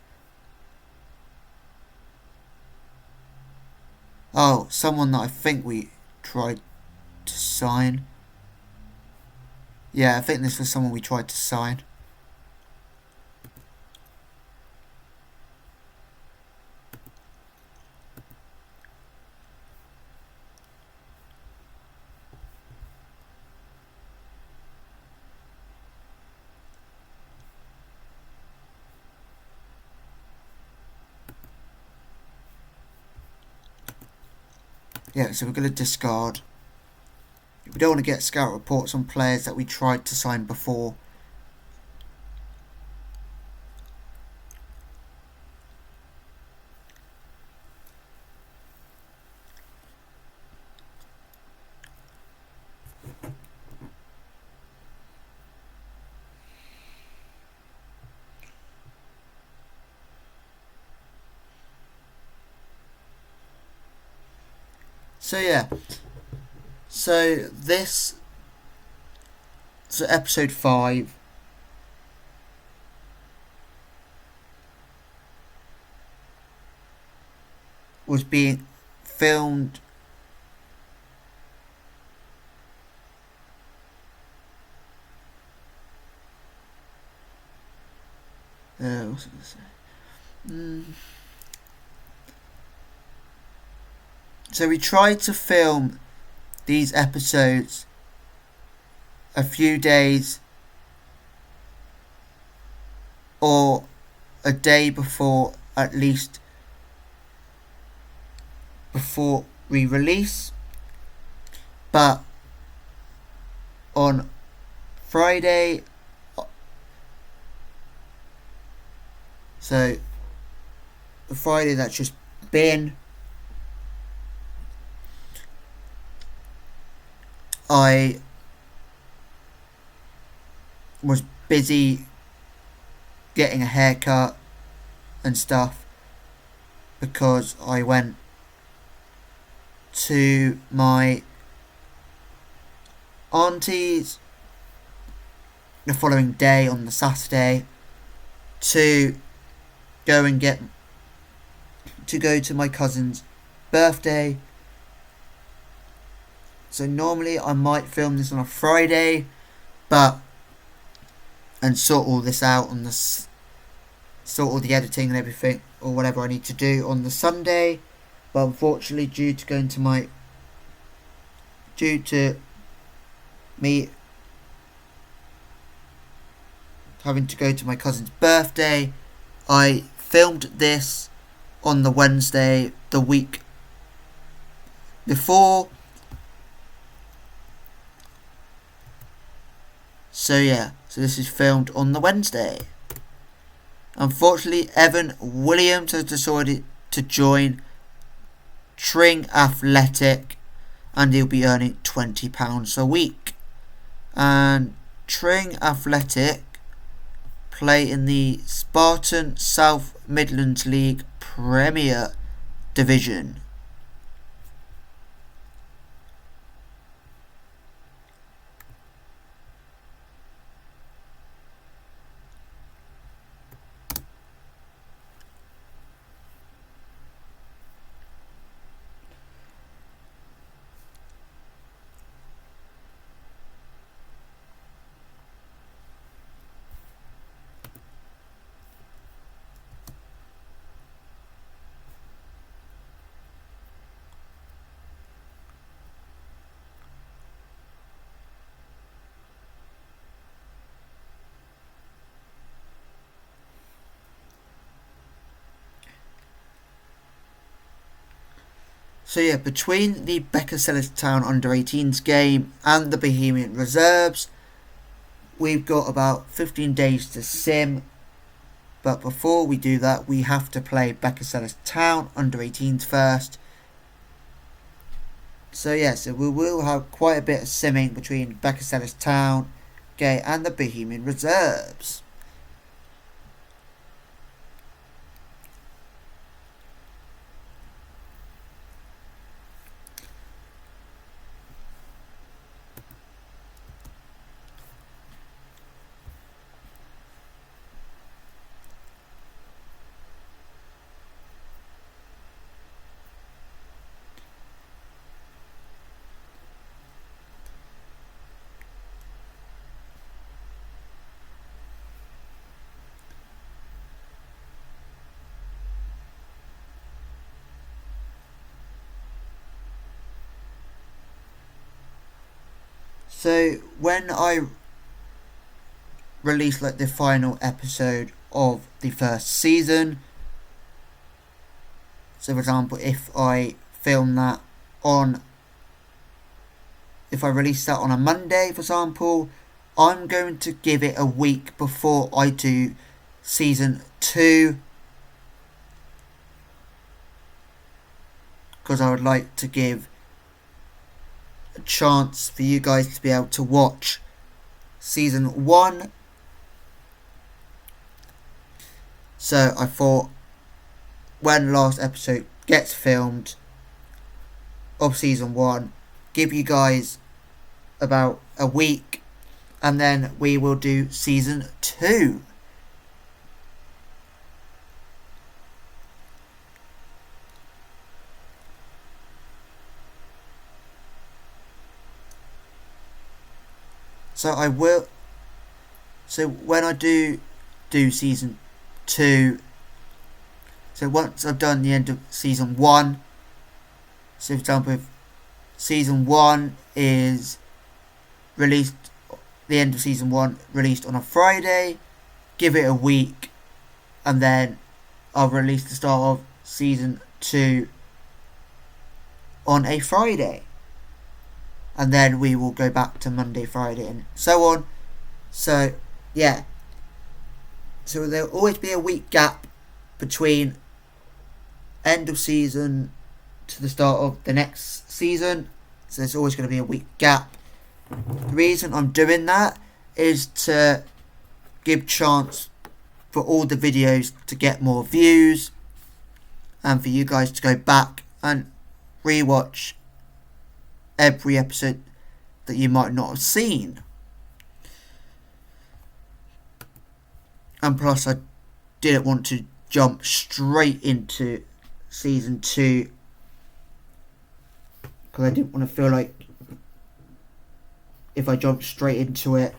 Oh, someone that I think we tried to sign. Yeah, I think this was someone we tried to sign. Yeah, so we're going to discard. We don't want to get scout reports on players that we tried to sign before. So yeah, so episode 5 was being filmed what's I going to say? So we tried to film these episodes a few days or a day before, at least, before we release. But on Friday. So the Friday that's just been, I was busy getting a haircut and stuff because I went to my auntie's the following day on the Saturday to go to my cousin's birthday. So normally I might film this on a Friday, and sort all this out on the sort all the editing and everything or whatever I need to do on the Sunday. But unfortunately, due to me having to go to my cousin's birthday, I filmed this on the Wednesday the week before. So this is filmed on the Wednesday. Unfortunately, Evan Williams has decided to join Tring Athletic and he'll be earning £20 a week. And Tring Athletic play in the Spartan South Midlands League Premier Division. So between the Becca Town under-18s game and the Bohemian Reserves, we've got about 15 days to sim. But before we do that, we have to play Becca Town under-18s first. So we will have quite a bit of simming between Becca Town, and the Bohemian Reserves. So when I release the final episode of the first season, so for example, if I release that on a Monday, for example, I'm going to give it a week before I do season 2, because I would like to give a chance for you guys to be able to watch season 1. So I thought when last episode gets filmed of season 1, give you guys about a week and then we will do season 2. So when I do season 2, so once I've done the end of season 1, so for example, if season 1 is released, the end of season 1 released on a Friday, give it a week, and then I'll release the start of season 2 on a Friday. And then we will go back to Monday, Friday, and so on. So, yeah. So there'll always be a week gap between end of season to the start of the next season. So there's always going to be a week gap. The reason I'm doing that is to give chance for all the videos to get more views and for you guys to go back and rewatch every episode that you might not have seen. And plus I didn't want to jump straight into season 2 because I didn't want to feel like if I jump straight into it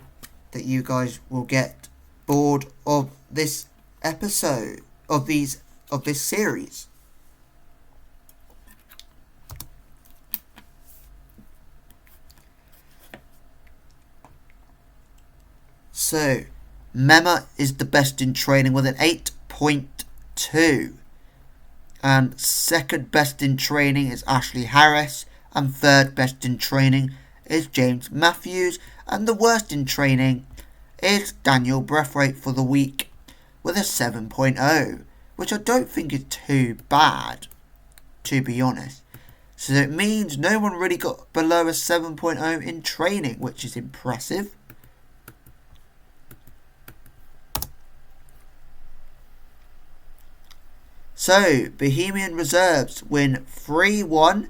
that you guys will get bored of this episode of this series. So Mema is the best in training with an 8.2, and second best in training is Ashley Harris, and third best in training is James Matthews, and the worst in training is Daniel Braithwaite for the week with a 7.0, which I don't think is too bad, to be honest. So it means no one really got below a 7.0 in training, which is impressive. So, Bohemian Reserves win 3-1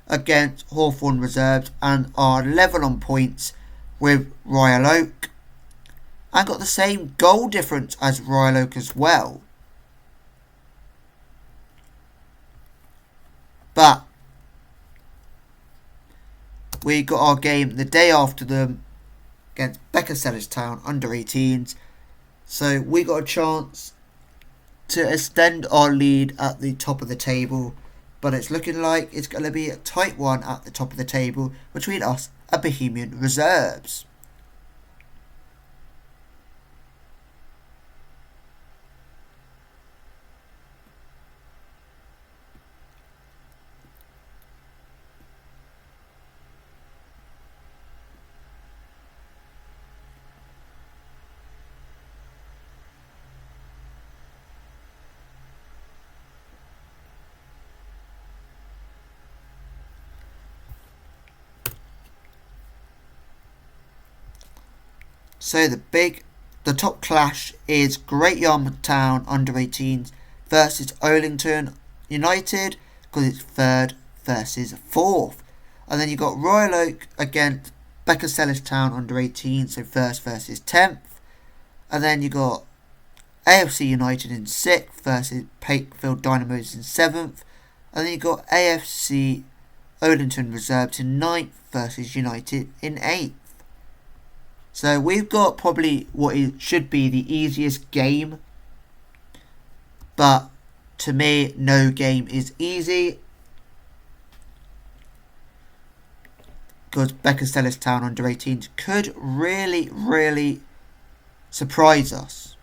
against Hawthorn Reserves and are level on points with Royal Oak and got the same goal difference as Royal Oak as well. But we got our game the day after them against Becker Sellestown under 18s, so we got a chance to extend our lead at the top of the table, but it's looking like it's going to be a tight one at the top of the table between us and Bohemian Reserves. So the top clash is Great Yarmouth Town under 18s versus Oldington United because it's third versus fourth. And then you got Royal Oak against Becker Sellestown under 18s, so first versus 10th. And then you got AFC United in 6th versus Pakefield Dynamos in 7th. And then you got AFC Oldington Reserves in 9th versus United in 8th. So we've got probably what should be the easiest game. But to me, no game is easy. Because Becker Sellestown under 18s could really, really surprise us.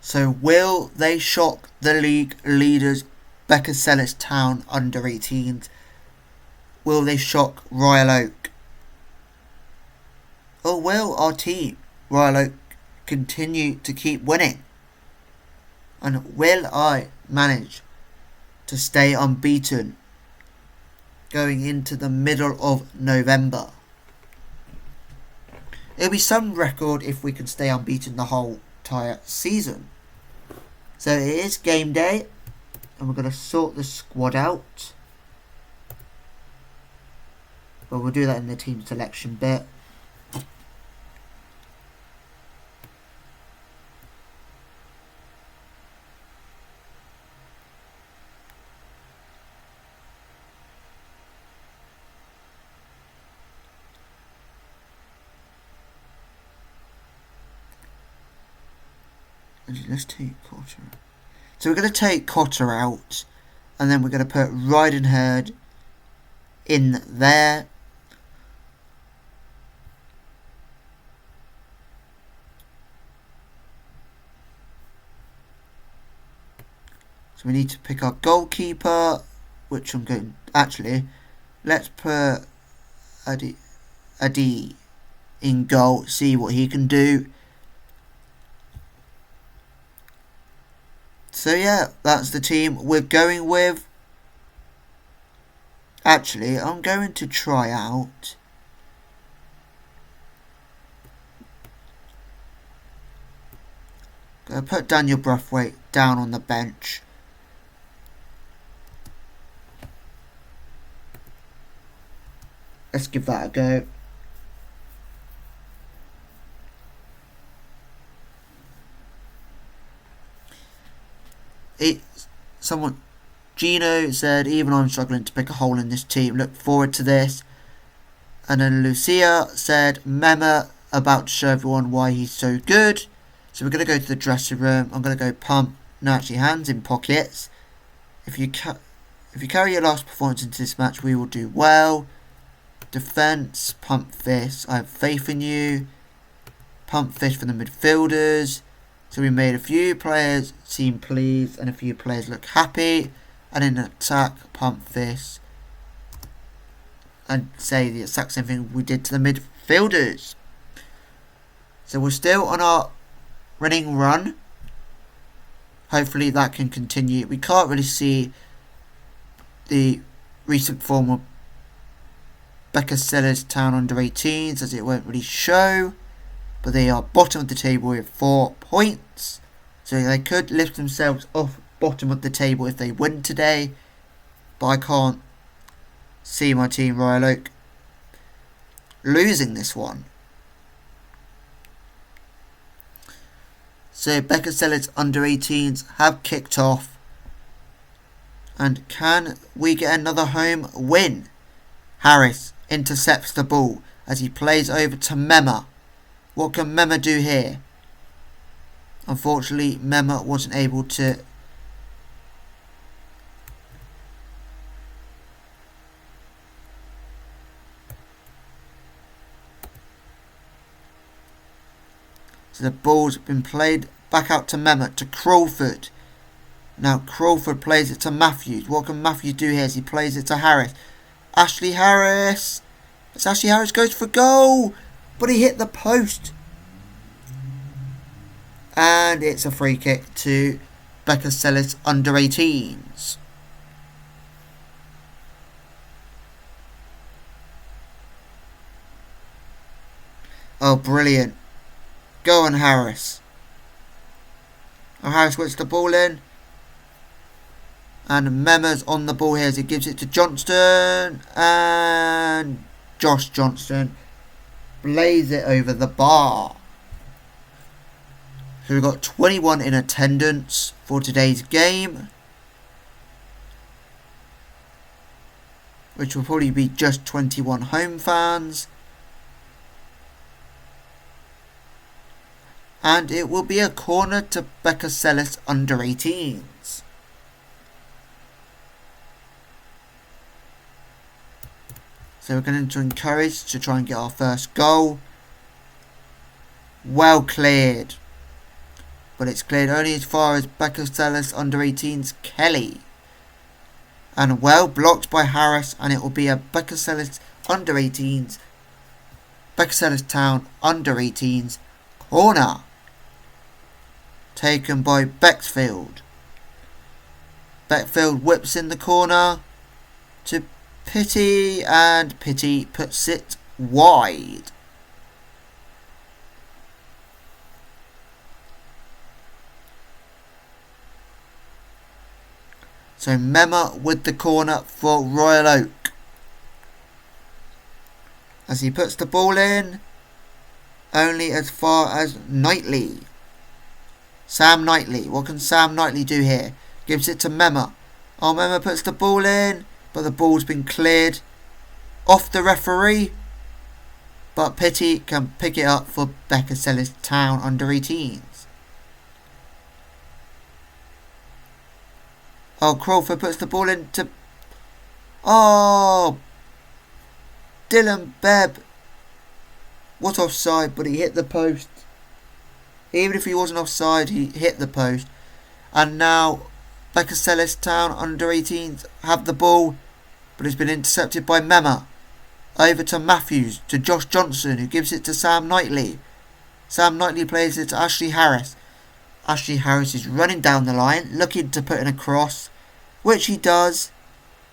So will they shock the league leaders Becker Sellestown under 18s? Will they shock Royal Oak? Or will our team, Royal Oak, continue to keep winning? And will I manage to stay unbeaten going into the middle of November? It'll be some record if we can stay unbeaten the whole entire season. So it is game day, and we're going to sort the squad out. But we'll do that in the team selection bit. let's take Cotter. So we're going to take Cotter out, and then we're going to put Ridenherd in there. So we need to pick our goalkeeper, which I'm going. Actually, let's put Adi in goal. See what he can do. So yeah, that's the team we're going with. Actually, I'm going to try out gonna put Daniel Braithwaite down on the bench. Let's give that a go. Gino said, even I'm struggling to pick a hole in this team. Look forward to this. And then Lucia said, Mema about to show everyone why he's so good. So we're going to go to the dressing room. I'm going to go pump. No, actually, hands in pockets. If you carry your last performance into this match, we will do well. Defence, pump fist. I have faith in you. Pump fist for the midfielders. So we made a few players seem pleased and a few players look happy. And in attack, pump fist. And say the exact same thing we did to the midfielders. So we're still on our running run. Hopefully that can continue. We can't really see the recent form of Becca Town under 18s as it won't really show. But they are bottom of the table with 4 points. So they could lift themselves off bottom of the table if they win today. But I can't see my team Royal Oak losing this one. So Becca under 18s have kicked off. And can we get another home win? Harris intercepts the ball as he plays over to Mema. What can Mema do here? Unfortunately, Mema wasn't able to So the ball's been played back out to Mema, to Crawford. Now Crawford plays it to Matthews. What can Matthews do here as he plays it to Harris? Ashley Harris. As Ashley Harris goes for goal. But he hit the post. And it's a free kick to Becca under 18s. Oh, brilliant. Go on, Harris. Oh, Harris puts the ball in. And Mema's on the ball here as he gives it to Johnston. And Josh Johnston blaze it over the bar. So we've got 21 in attendance for today's game, which will probably be just 21 home fans. And it will be a corner to Becca under 18s. So we're going to encourage to try and get our first goal. Well cleared. But it's cleared only as far as Becca under 18s Kelly. And well blocked by Harris, and it will be a Becca under 18s, Becca Town under 18s corner. Taken by Beckfield. Beckfield whips in the corner to Pitty, and Pitty puts it wide. So Mema with the corner for Royal Oak. As he puts the ball in, only as far as Knightley. Sam Knightley. What can Sam Knightley do here? Gives it to Mema. Oh, Mema puts the ball in, but the ball's been cleared off the referee. But Pitty can pick it up for Becca Town under 18s. Oh, Crawford puts the ball into... Oh! Dylan Bebb was offside, but he hit the post. Even if he wasn't offside, he hit the post. And now Beckersellis Town under 18s have the ball, but it's been intercepted by Mema. Over to Matthews, to Josh Johnson, who gives it to Sam Knightley. Sam Knightley plays it to Ashley Harris. Ashley Harris is running down the line, looking to put in a cross, which he does,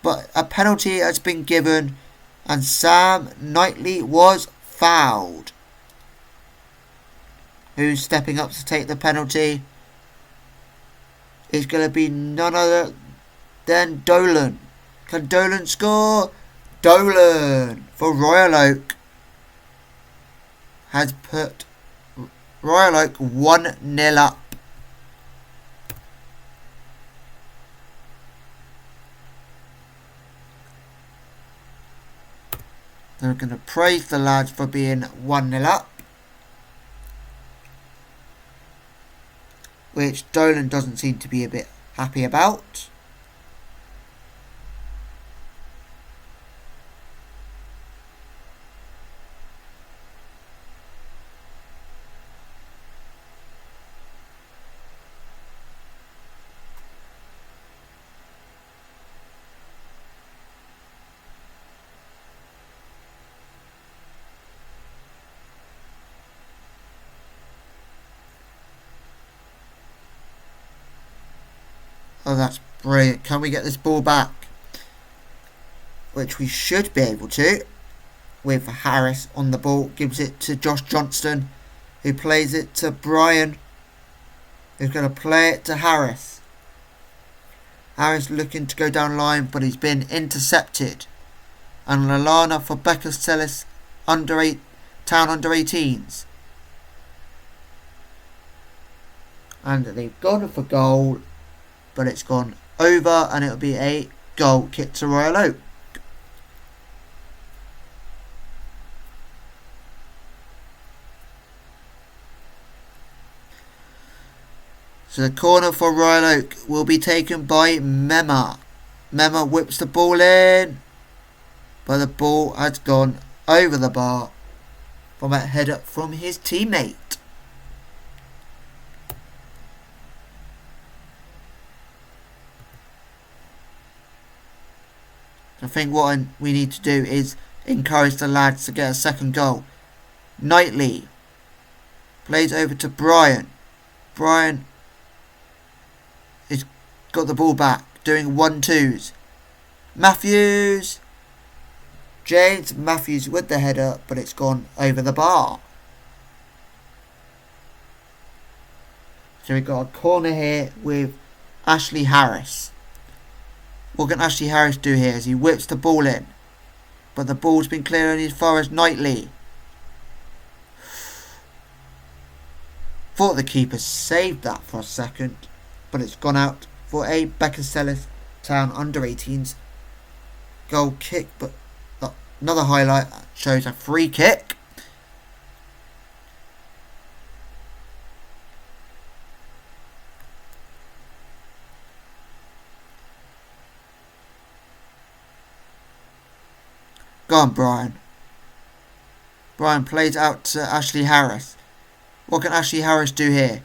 but a penalty has been given, and Sam Knightley was fouled. Who's stepping up to take the penalty? It's going to be none other than Dolan. Can Dolan score? Dolan for Royal Oak has put Royal Oak 1-0 up. They're going to praise the lads for being 1-0 up, which Dolan doesn't seem to be a bit happy about. Oh, that's brilliant. Can we get this ball back? Which we should be able to. With Harris on the ball. Gives it to Josh Johnston, who plays it to Brian, who's going to play it to Harris. Harris looking to go down line, but he's been intercepted. And Lalana for Beckersellis Town under 18s. And they've gone for goal, but it's gone over, and it'll be a goal kick to Royal Oak. So the corner for Royal Oak will be taken by Mema. Mema whips the ball in, but the ball has gone over the bar from a header from his teammate. I think what we need to do is encourage the lads to get a second goal. Knightley plays over to Brian. Brian has got the ball back, doing 1-2s. Matthews. James Matthews with the header, but it's gone over the bar. So we've got a corner here with Ashley Harris. What can Ashley Harris do here as he whips the ball in? But the ball's been cleared only as far as Knightley. Thought the keeper saved that for a second, but it's gone out for a Beckersellis Town under 18s goal kick. But another highlight shows a free kick. Go on, Brian. Brian plays out to Ashley Harris. What can Ashley Harris do here?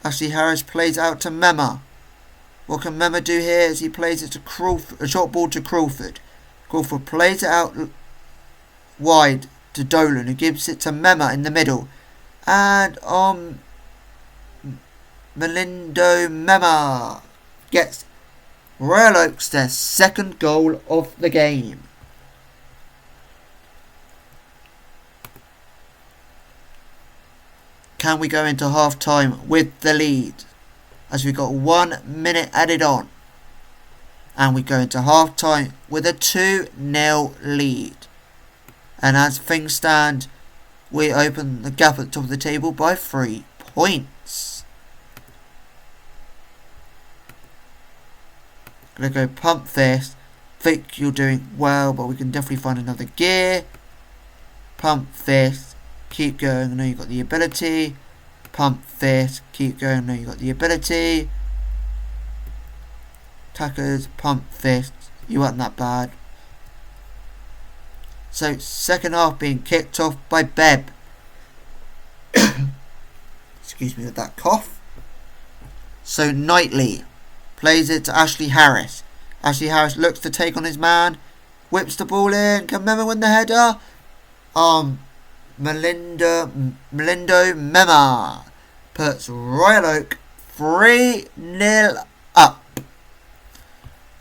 Ashley Harris plays out to Mema. What can Mema do here as he plays it to Crawford, a short ball to Crawford. Crawford plays it out wide to Dolan, who gives it to Mema in the middle. And Melindo Mema gets Royal Oaks their second goal of the game. Can we go into half time with the lead? As we got 1 minute added on. And we go into half time with a 2-0 lead. And as things stand, we open the gap at the top of the table by 3 points. Gonna go pump fist. Think you're doing well, but we can definitely find another gear. Pump fist. Keep going, I know you've got the ability. Pump fist, keep going, I know you've got the ability. Tackers, pump fists. You weren't that bad. So second half being kicked off by Beb. Excuse me with that cough. So Knightley plays it to Ashley Harris. Ashley Harris looks to take on his man. Whips the ball in. Can Mema win the header? Melindo Mema puts Royal Oak 3-0 up.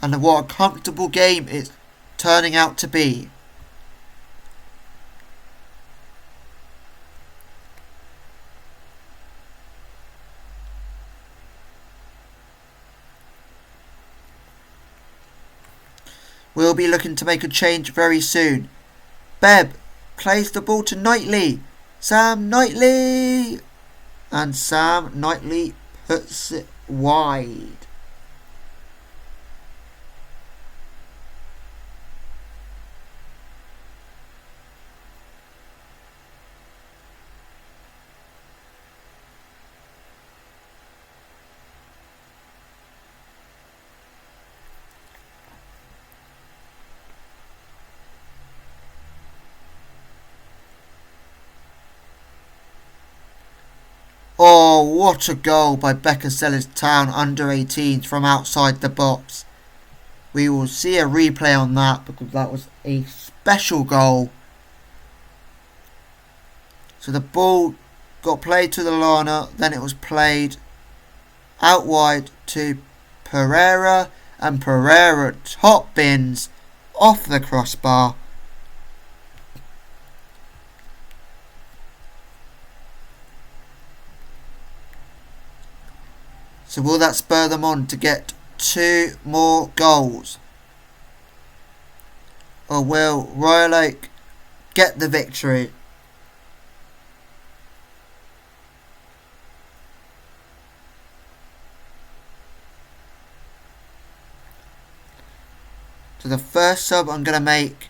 And what a comfortable game it's turning out to be. We'll be looking to make a change very soon. Beb plays the ball to Knightley. Sam Knightley! And Sam Knightley puts it wide. Oh, what a goal by Becca Sellers Town under 18s from outside the box. We will see a replay on that because that was a special goal. So the ball got played to the Lana, then it was played out wide to Pereira, and Pereira top bins off the crossbar. So will that spur them on to get 2 more goals? Or will Royal Oak get the victory? So the first sub I'm going to make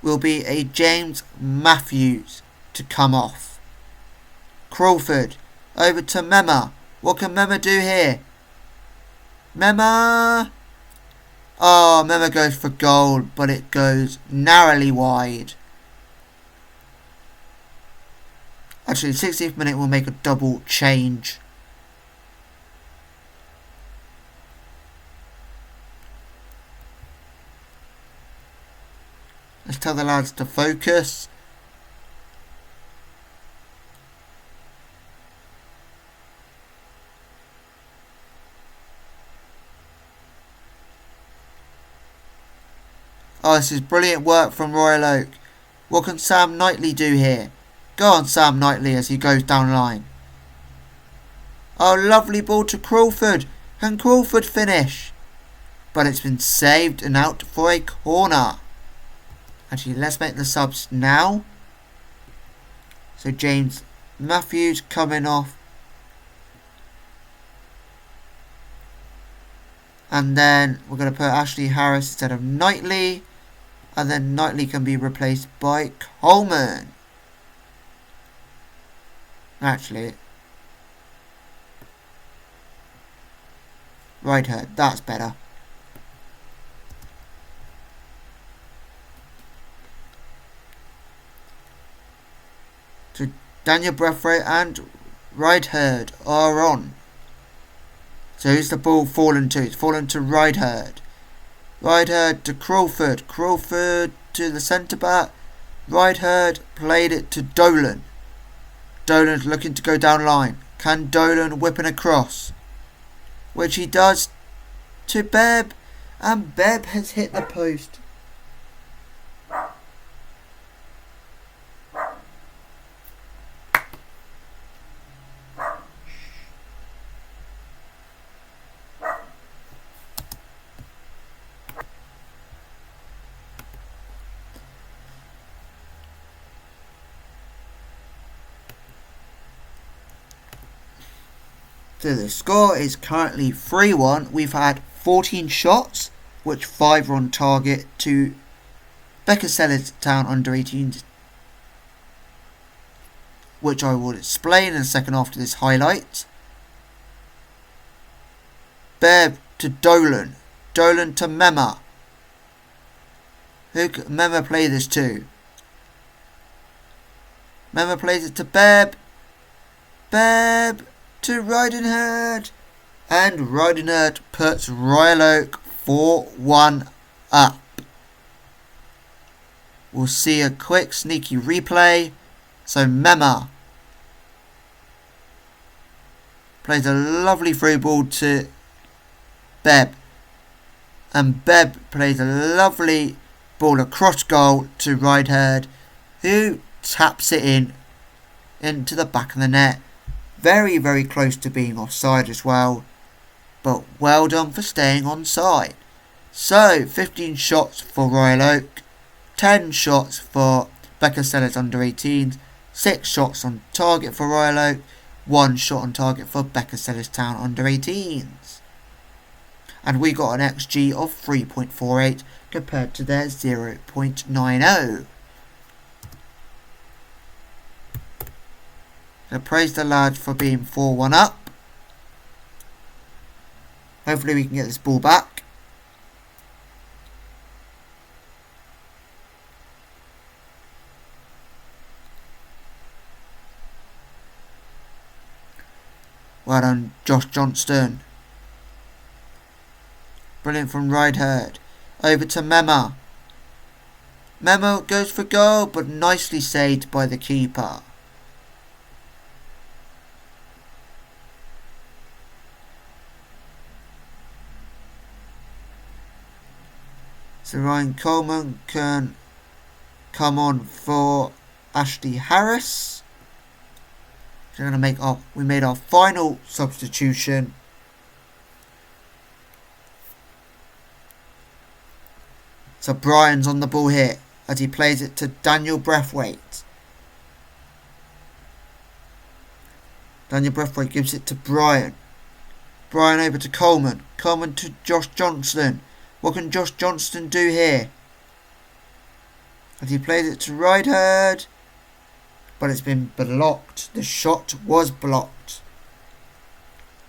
will be a James Matthews to come off. Crawford over to Mema. What can Mema do here? Mema! Oh, Mema goes for goal, but it goes narrowly wide. Actually, 60th minute will make a double change. Let's tell the lads to focus. Oh, this is brilliant work from Royal Oak. What can Sam Knightley do here? Go on, Sam Knightley, as he goes down the line. Oh, lovely ball to Crawford. Can Crawford finish? But it's been saved and out for a corner. Actually, let's make the subs now. So James Matthews coming off. And then we're going to put Ashley Harris instead of Knightley. And then Knightley can be replaced by Coleman. Actually, right here, that's better. So Daniel Brethray and Rydherd are on. So who's the ball fallen to? It's fallen to Rydherd. Rydherd to Crawford. Crawford to the centre back. Rydherd played it to Dolan. Dolan's looking to go down line. Can Dolan whip it across? Which he does to Beb. And Beb has hit the post. So the score is currently 3-1. We've had 14 shots, which 5 are on target to Becca Sellers Town under 18s, which I will explain in a second after this highlight. Beb to Dolan. Dolan to Mema. Who can Mema play this to? Mema plays it to Beb. Beb to Ridenherd. And Ridenherd puts Royal Oak 4-1 up. We'll see a quick sneaky replay. So Mema plays a lovely through ball to Beb. And Beb plays a lovely ball across goal to Ridenherd, who taps it into the back of the net. Very, very close to being offside as well. But well done for staying onside. So 15 shots for Royal Oak, 10 shots for Becker Sellers under 18s, 6 shots on target for Royal Oak, 1 shot on target for Becker Sellers Town under 18s. And we got an XG of 3.48 compared to their 0.90. So praise the lads for being 4-1 up. Hopefully we can get this ball back. Well done, Josh Johnston. Brilliant from Ridenherd. Over to Mema. Mema goes for goal, but nicely saved by the keeper. So Ryan Coleman can come on for Ashley Harris. So we made our final substitution. So Brian's on the ball here as he plays it to Daniel Breathwaite. Daniel Breathwaite gives it to Brian. Brian over to Coleman. Coleman to Josh Johnston. What can Josh Johnston do here? As he plays it to Ridenherd. But it's been blocked. The shot was blocked.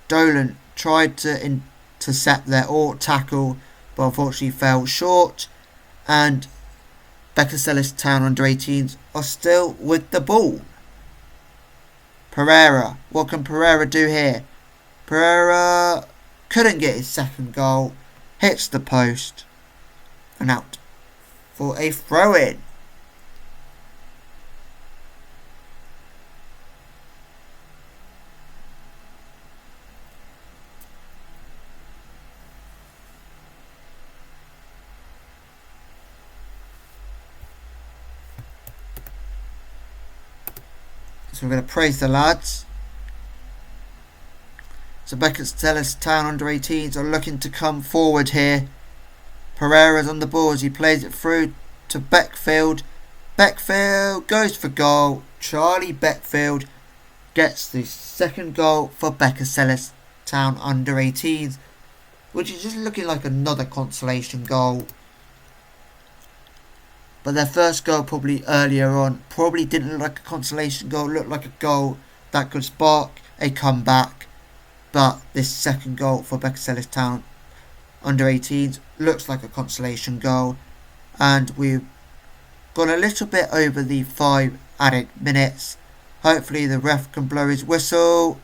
Dolan tried to intercept there or tackle, but unfortunately fell short. And Becker Sellers Town under 18s are still with the ball. Pereira. What can Pereira do here? Pereira couldn't get his second goal. Hits the post. And out for a throw-in. So we're going to praise the lads. So Becker Sellers Town under 18s are looking to come forward here. Pereira's on the ball as he plays it through to Beckfield. Beckfield goes for goal. Charlie Beckfield gets the second goal for Becker Sellers Town under 18s, which is just looking like another consolation goal. But their first goal probably earlier on probably didn't look like a consolation goal, looked like a goal that could spark a comeback. But this second goal for Becker Sellers Town under 18s looks like a consolation goal. And we've gone a little bit over the 5 added minutes. Hopefully the ref can blow his whistle.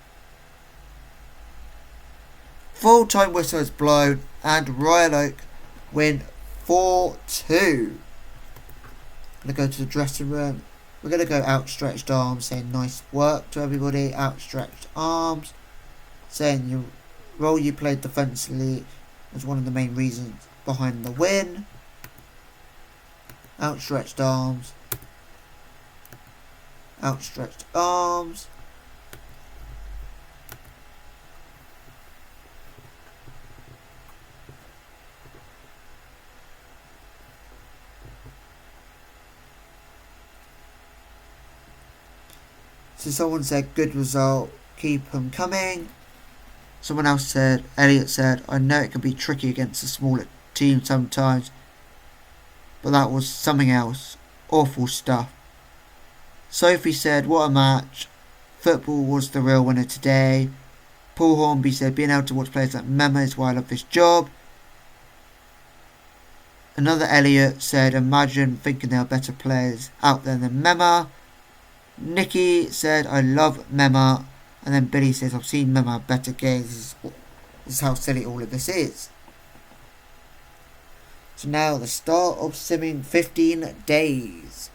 Full time whistle is blown and Royal Oak win 4-2. I'm going to go to the dressing room. We're going to go outstretched arms, saying nice work to everybody. Outstretched arms, saying your role you played defensively was one of the main reasons behind the win. Outstretched arms. Outstretched arms. So someone said, good result, keep them coming. Someone else said, Elliot said, I know it can be tricky against a smaller team sometimes, but that was something else. Awful stuff. Sophie said, what a match. Football was the real winner today. Paul Hornby said, being able to watch players like Mema is why I love this job. Another Elliot said, imagine thinking there are better players out there than Mema. Nikki said, I love Mema. And then Billy says, I've seen Mema have better games. This is how silly all of this is. So now the start of simming 15 days.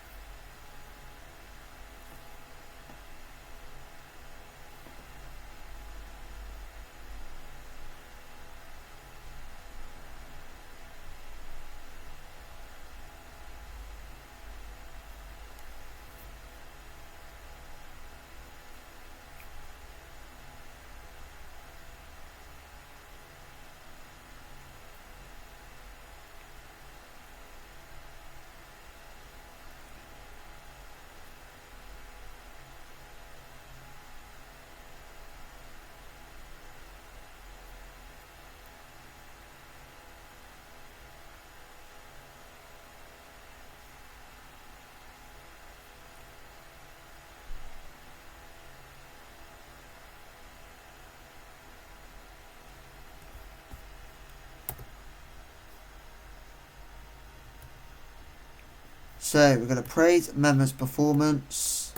So we're going to praise Mema's performance.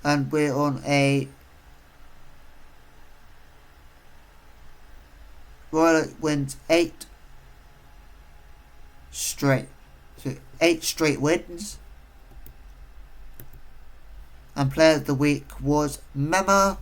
And we're on a Royal wins 8 straight. So 8 straight wins. And player of the week was Mema.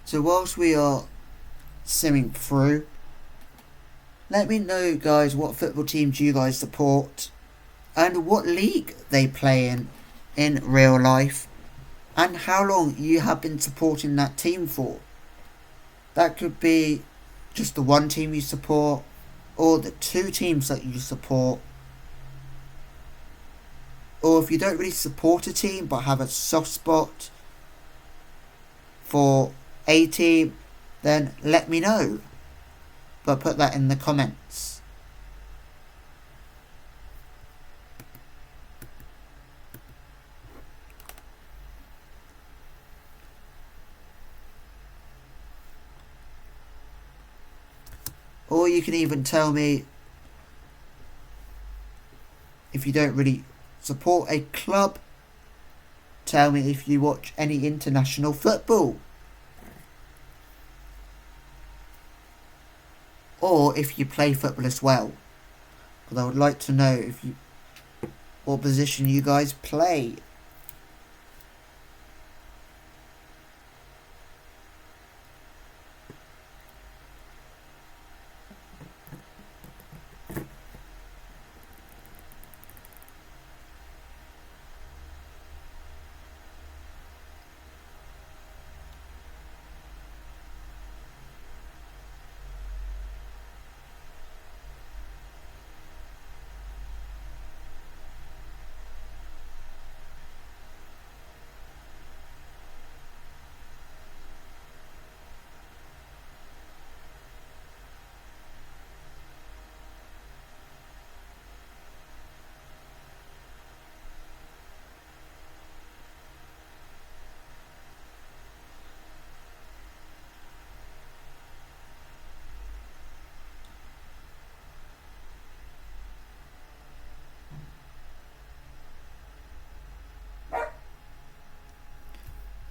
So whilst we are simming through, let me know, guys, what football teams you guys support and what league they play in real life, and how long you have been supporting that team for. That could be just the one team you support, or the 2 teams that you support. Or if you don't really support a team but have a soft spot for a team, then let me know. But put that in the comments. Or you can even tell me if you don't really support a club. Tell me if you watch any international football. Or if you play football as well. Because I would like to know what position you guys play.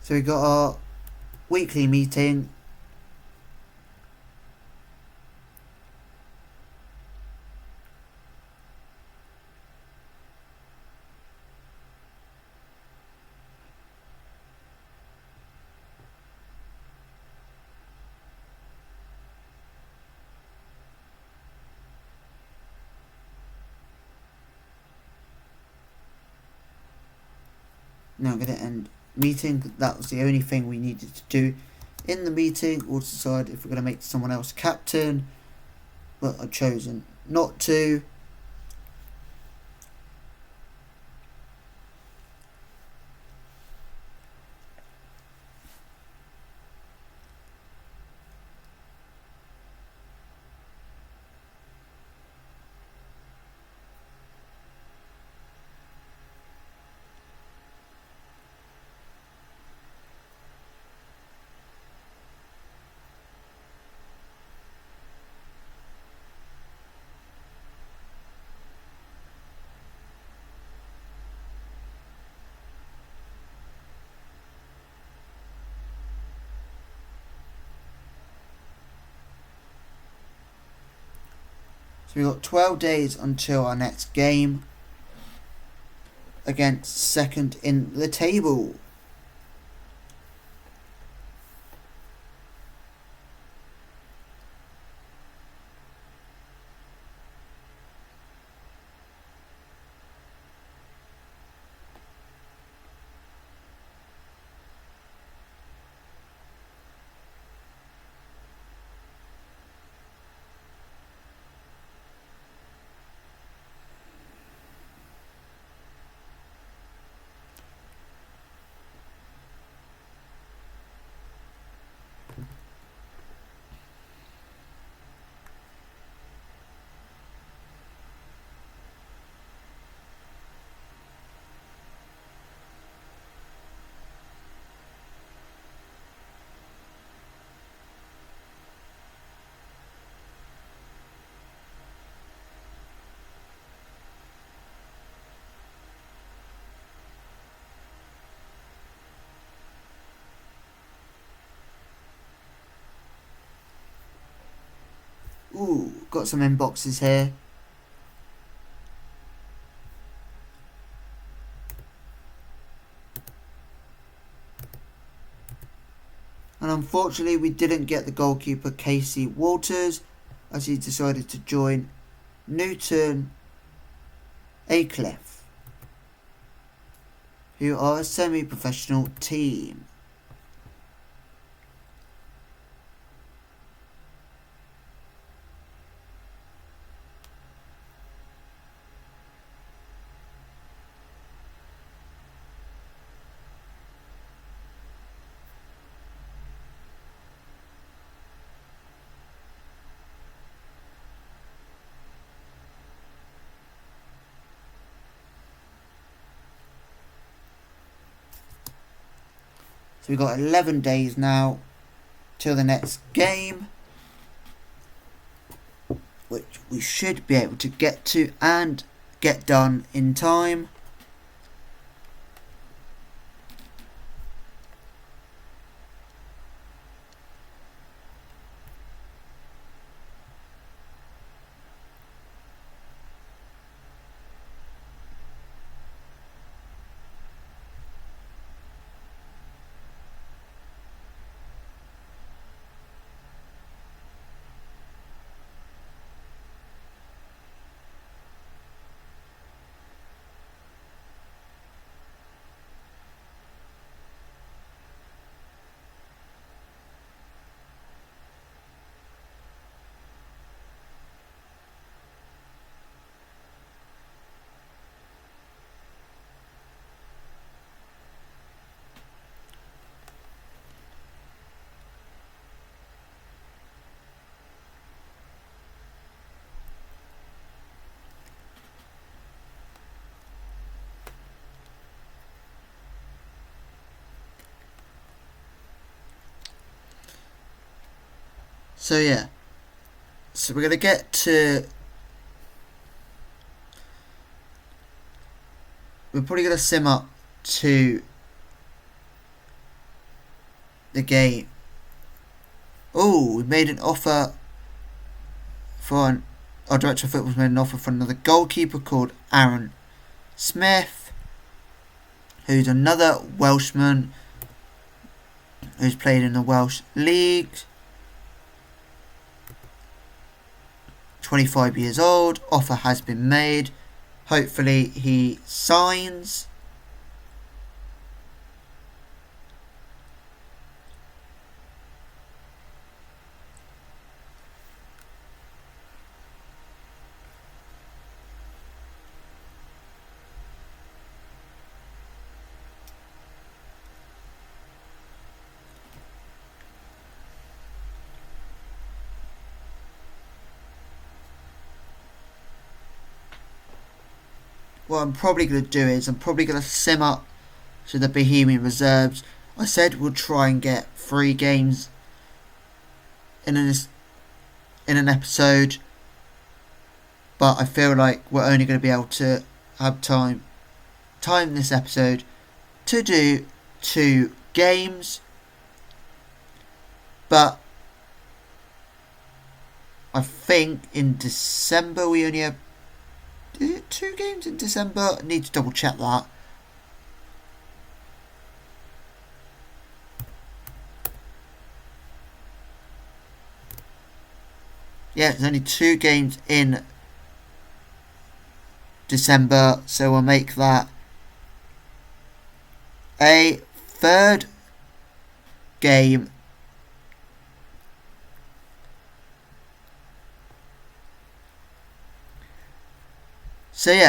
So we got our weekly meeting. Now I'm going to end meeting. That was the only thing we needed to do in the meeting, or decide if we're going to make someone else captain, but I've chosen not to. So we've got 12 days until our next game against second in the table. Ooh, got some inboxes here. And unfortunately we didn't get the goalkeeper Casey Walters, as he decided to join Newton Aycliffe, who are a semi-professional team. So we've got 11 days now till the next game, which we should be able to get to and get done in time. So yeah, so we're going to get to, we're probably going to sim up to the game. Oh, we made an offer for our director of football made an offer for another goalkeeper called Aaron Smith, who's another Welshman who's played in the Welsh League. 25 years old. Offer has been made. Hopefully he signs. What I'm probably going to do is I'm probably going to sim up to the Bohemian Reserves. I said we'll try and get 3 games in an episode, but I feel like we're only going to be able to have time this episode to do 2 games. But I think in December we only have 2 games in December. I need to double check that. Yeah, there's only 2 games in December, so we'll make that a 3rd game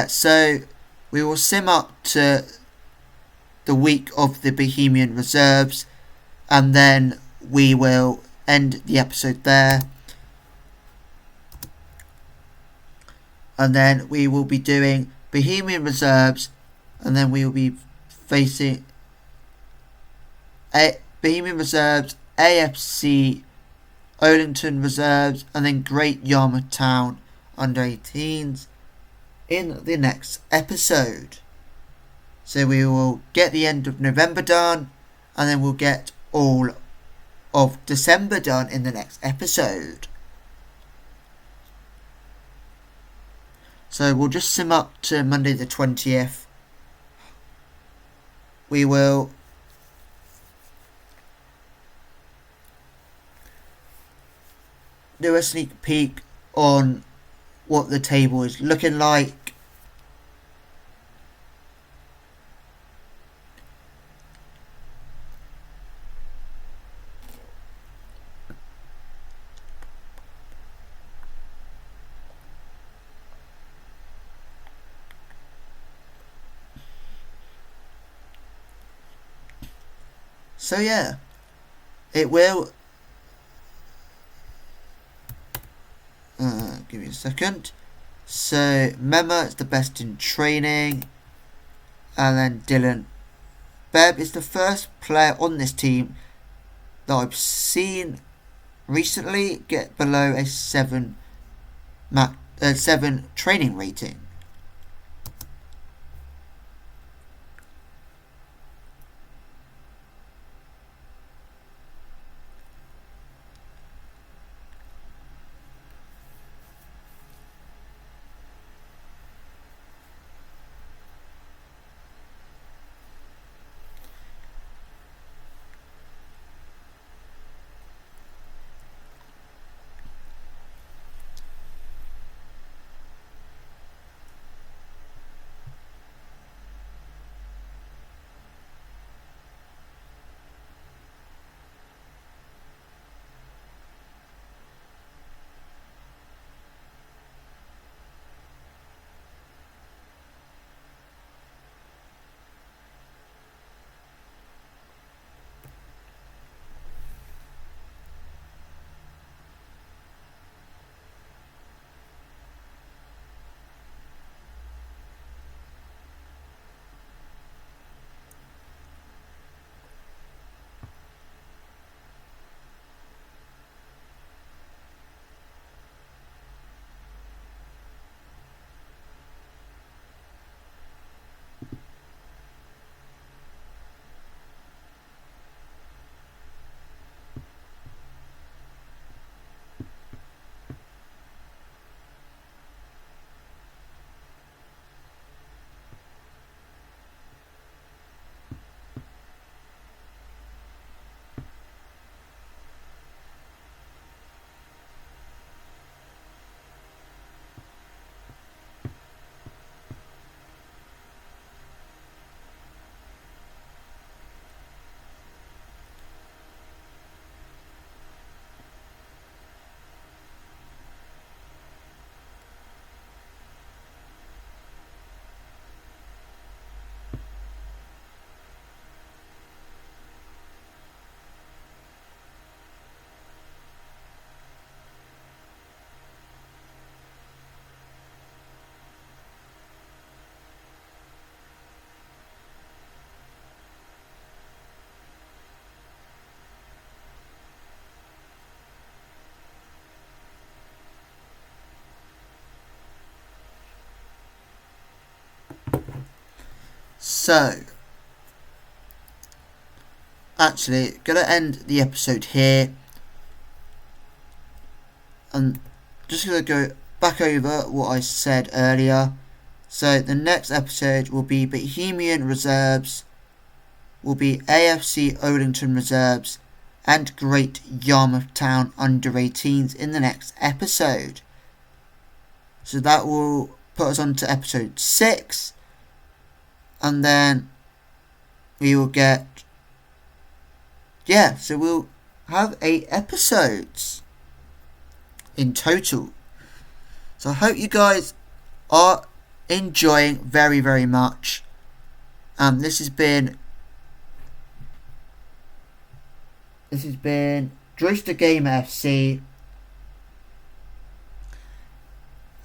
so we will sim up to the week of the Bohemian Reserves, and then we will end the episode there. And then we will be doing Bohemian Reserves, and then we will be facing Bohemian Reserves, AFC Oldington Reserves, and then Great Yarmouth Town under 18s in the next episode. So we will get the end of November done, and then we'll get all of December done in the next episode. So we'll just sim up to Monday the 20th. We will do a sneak peek on what the table is looking like. So yeah, it will. Give me a second. So Mema is the best in training, and then Dylan Bebb is the first player on this team that I've seen recently get below a 7 training rating. So, actually, gonna end the episode here. And just gonna go back over what I said earlier. So the next episode will be Bohemian Reserves, will be AFC Oldington Reserves, and Great Yarmouth Town under 18s in the next episode. So that will put us on to episode 6. And then we will get, so we'll have 8 episodes in total. So I hope you guys are enjoying very, very much. This has been Drewster Gamer FC,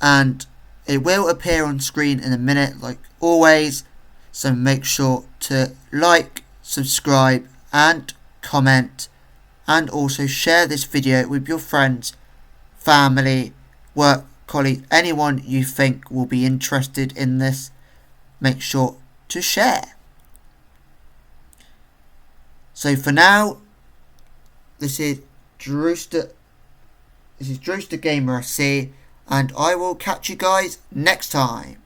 and it will appear on screen in a minute like always, so make sure to like, subscribe and comment, and also share this video with your friends, family, work colleagues, anyone you think will be interested in this. Make sure to share. So for now, this is Drewster Gamer FC, and I will catch you guys next time.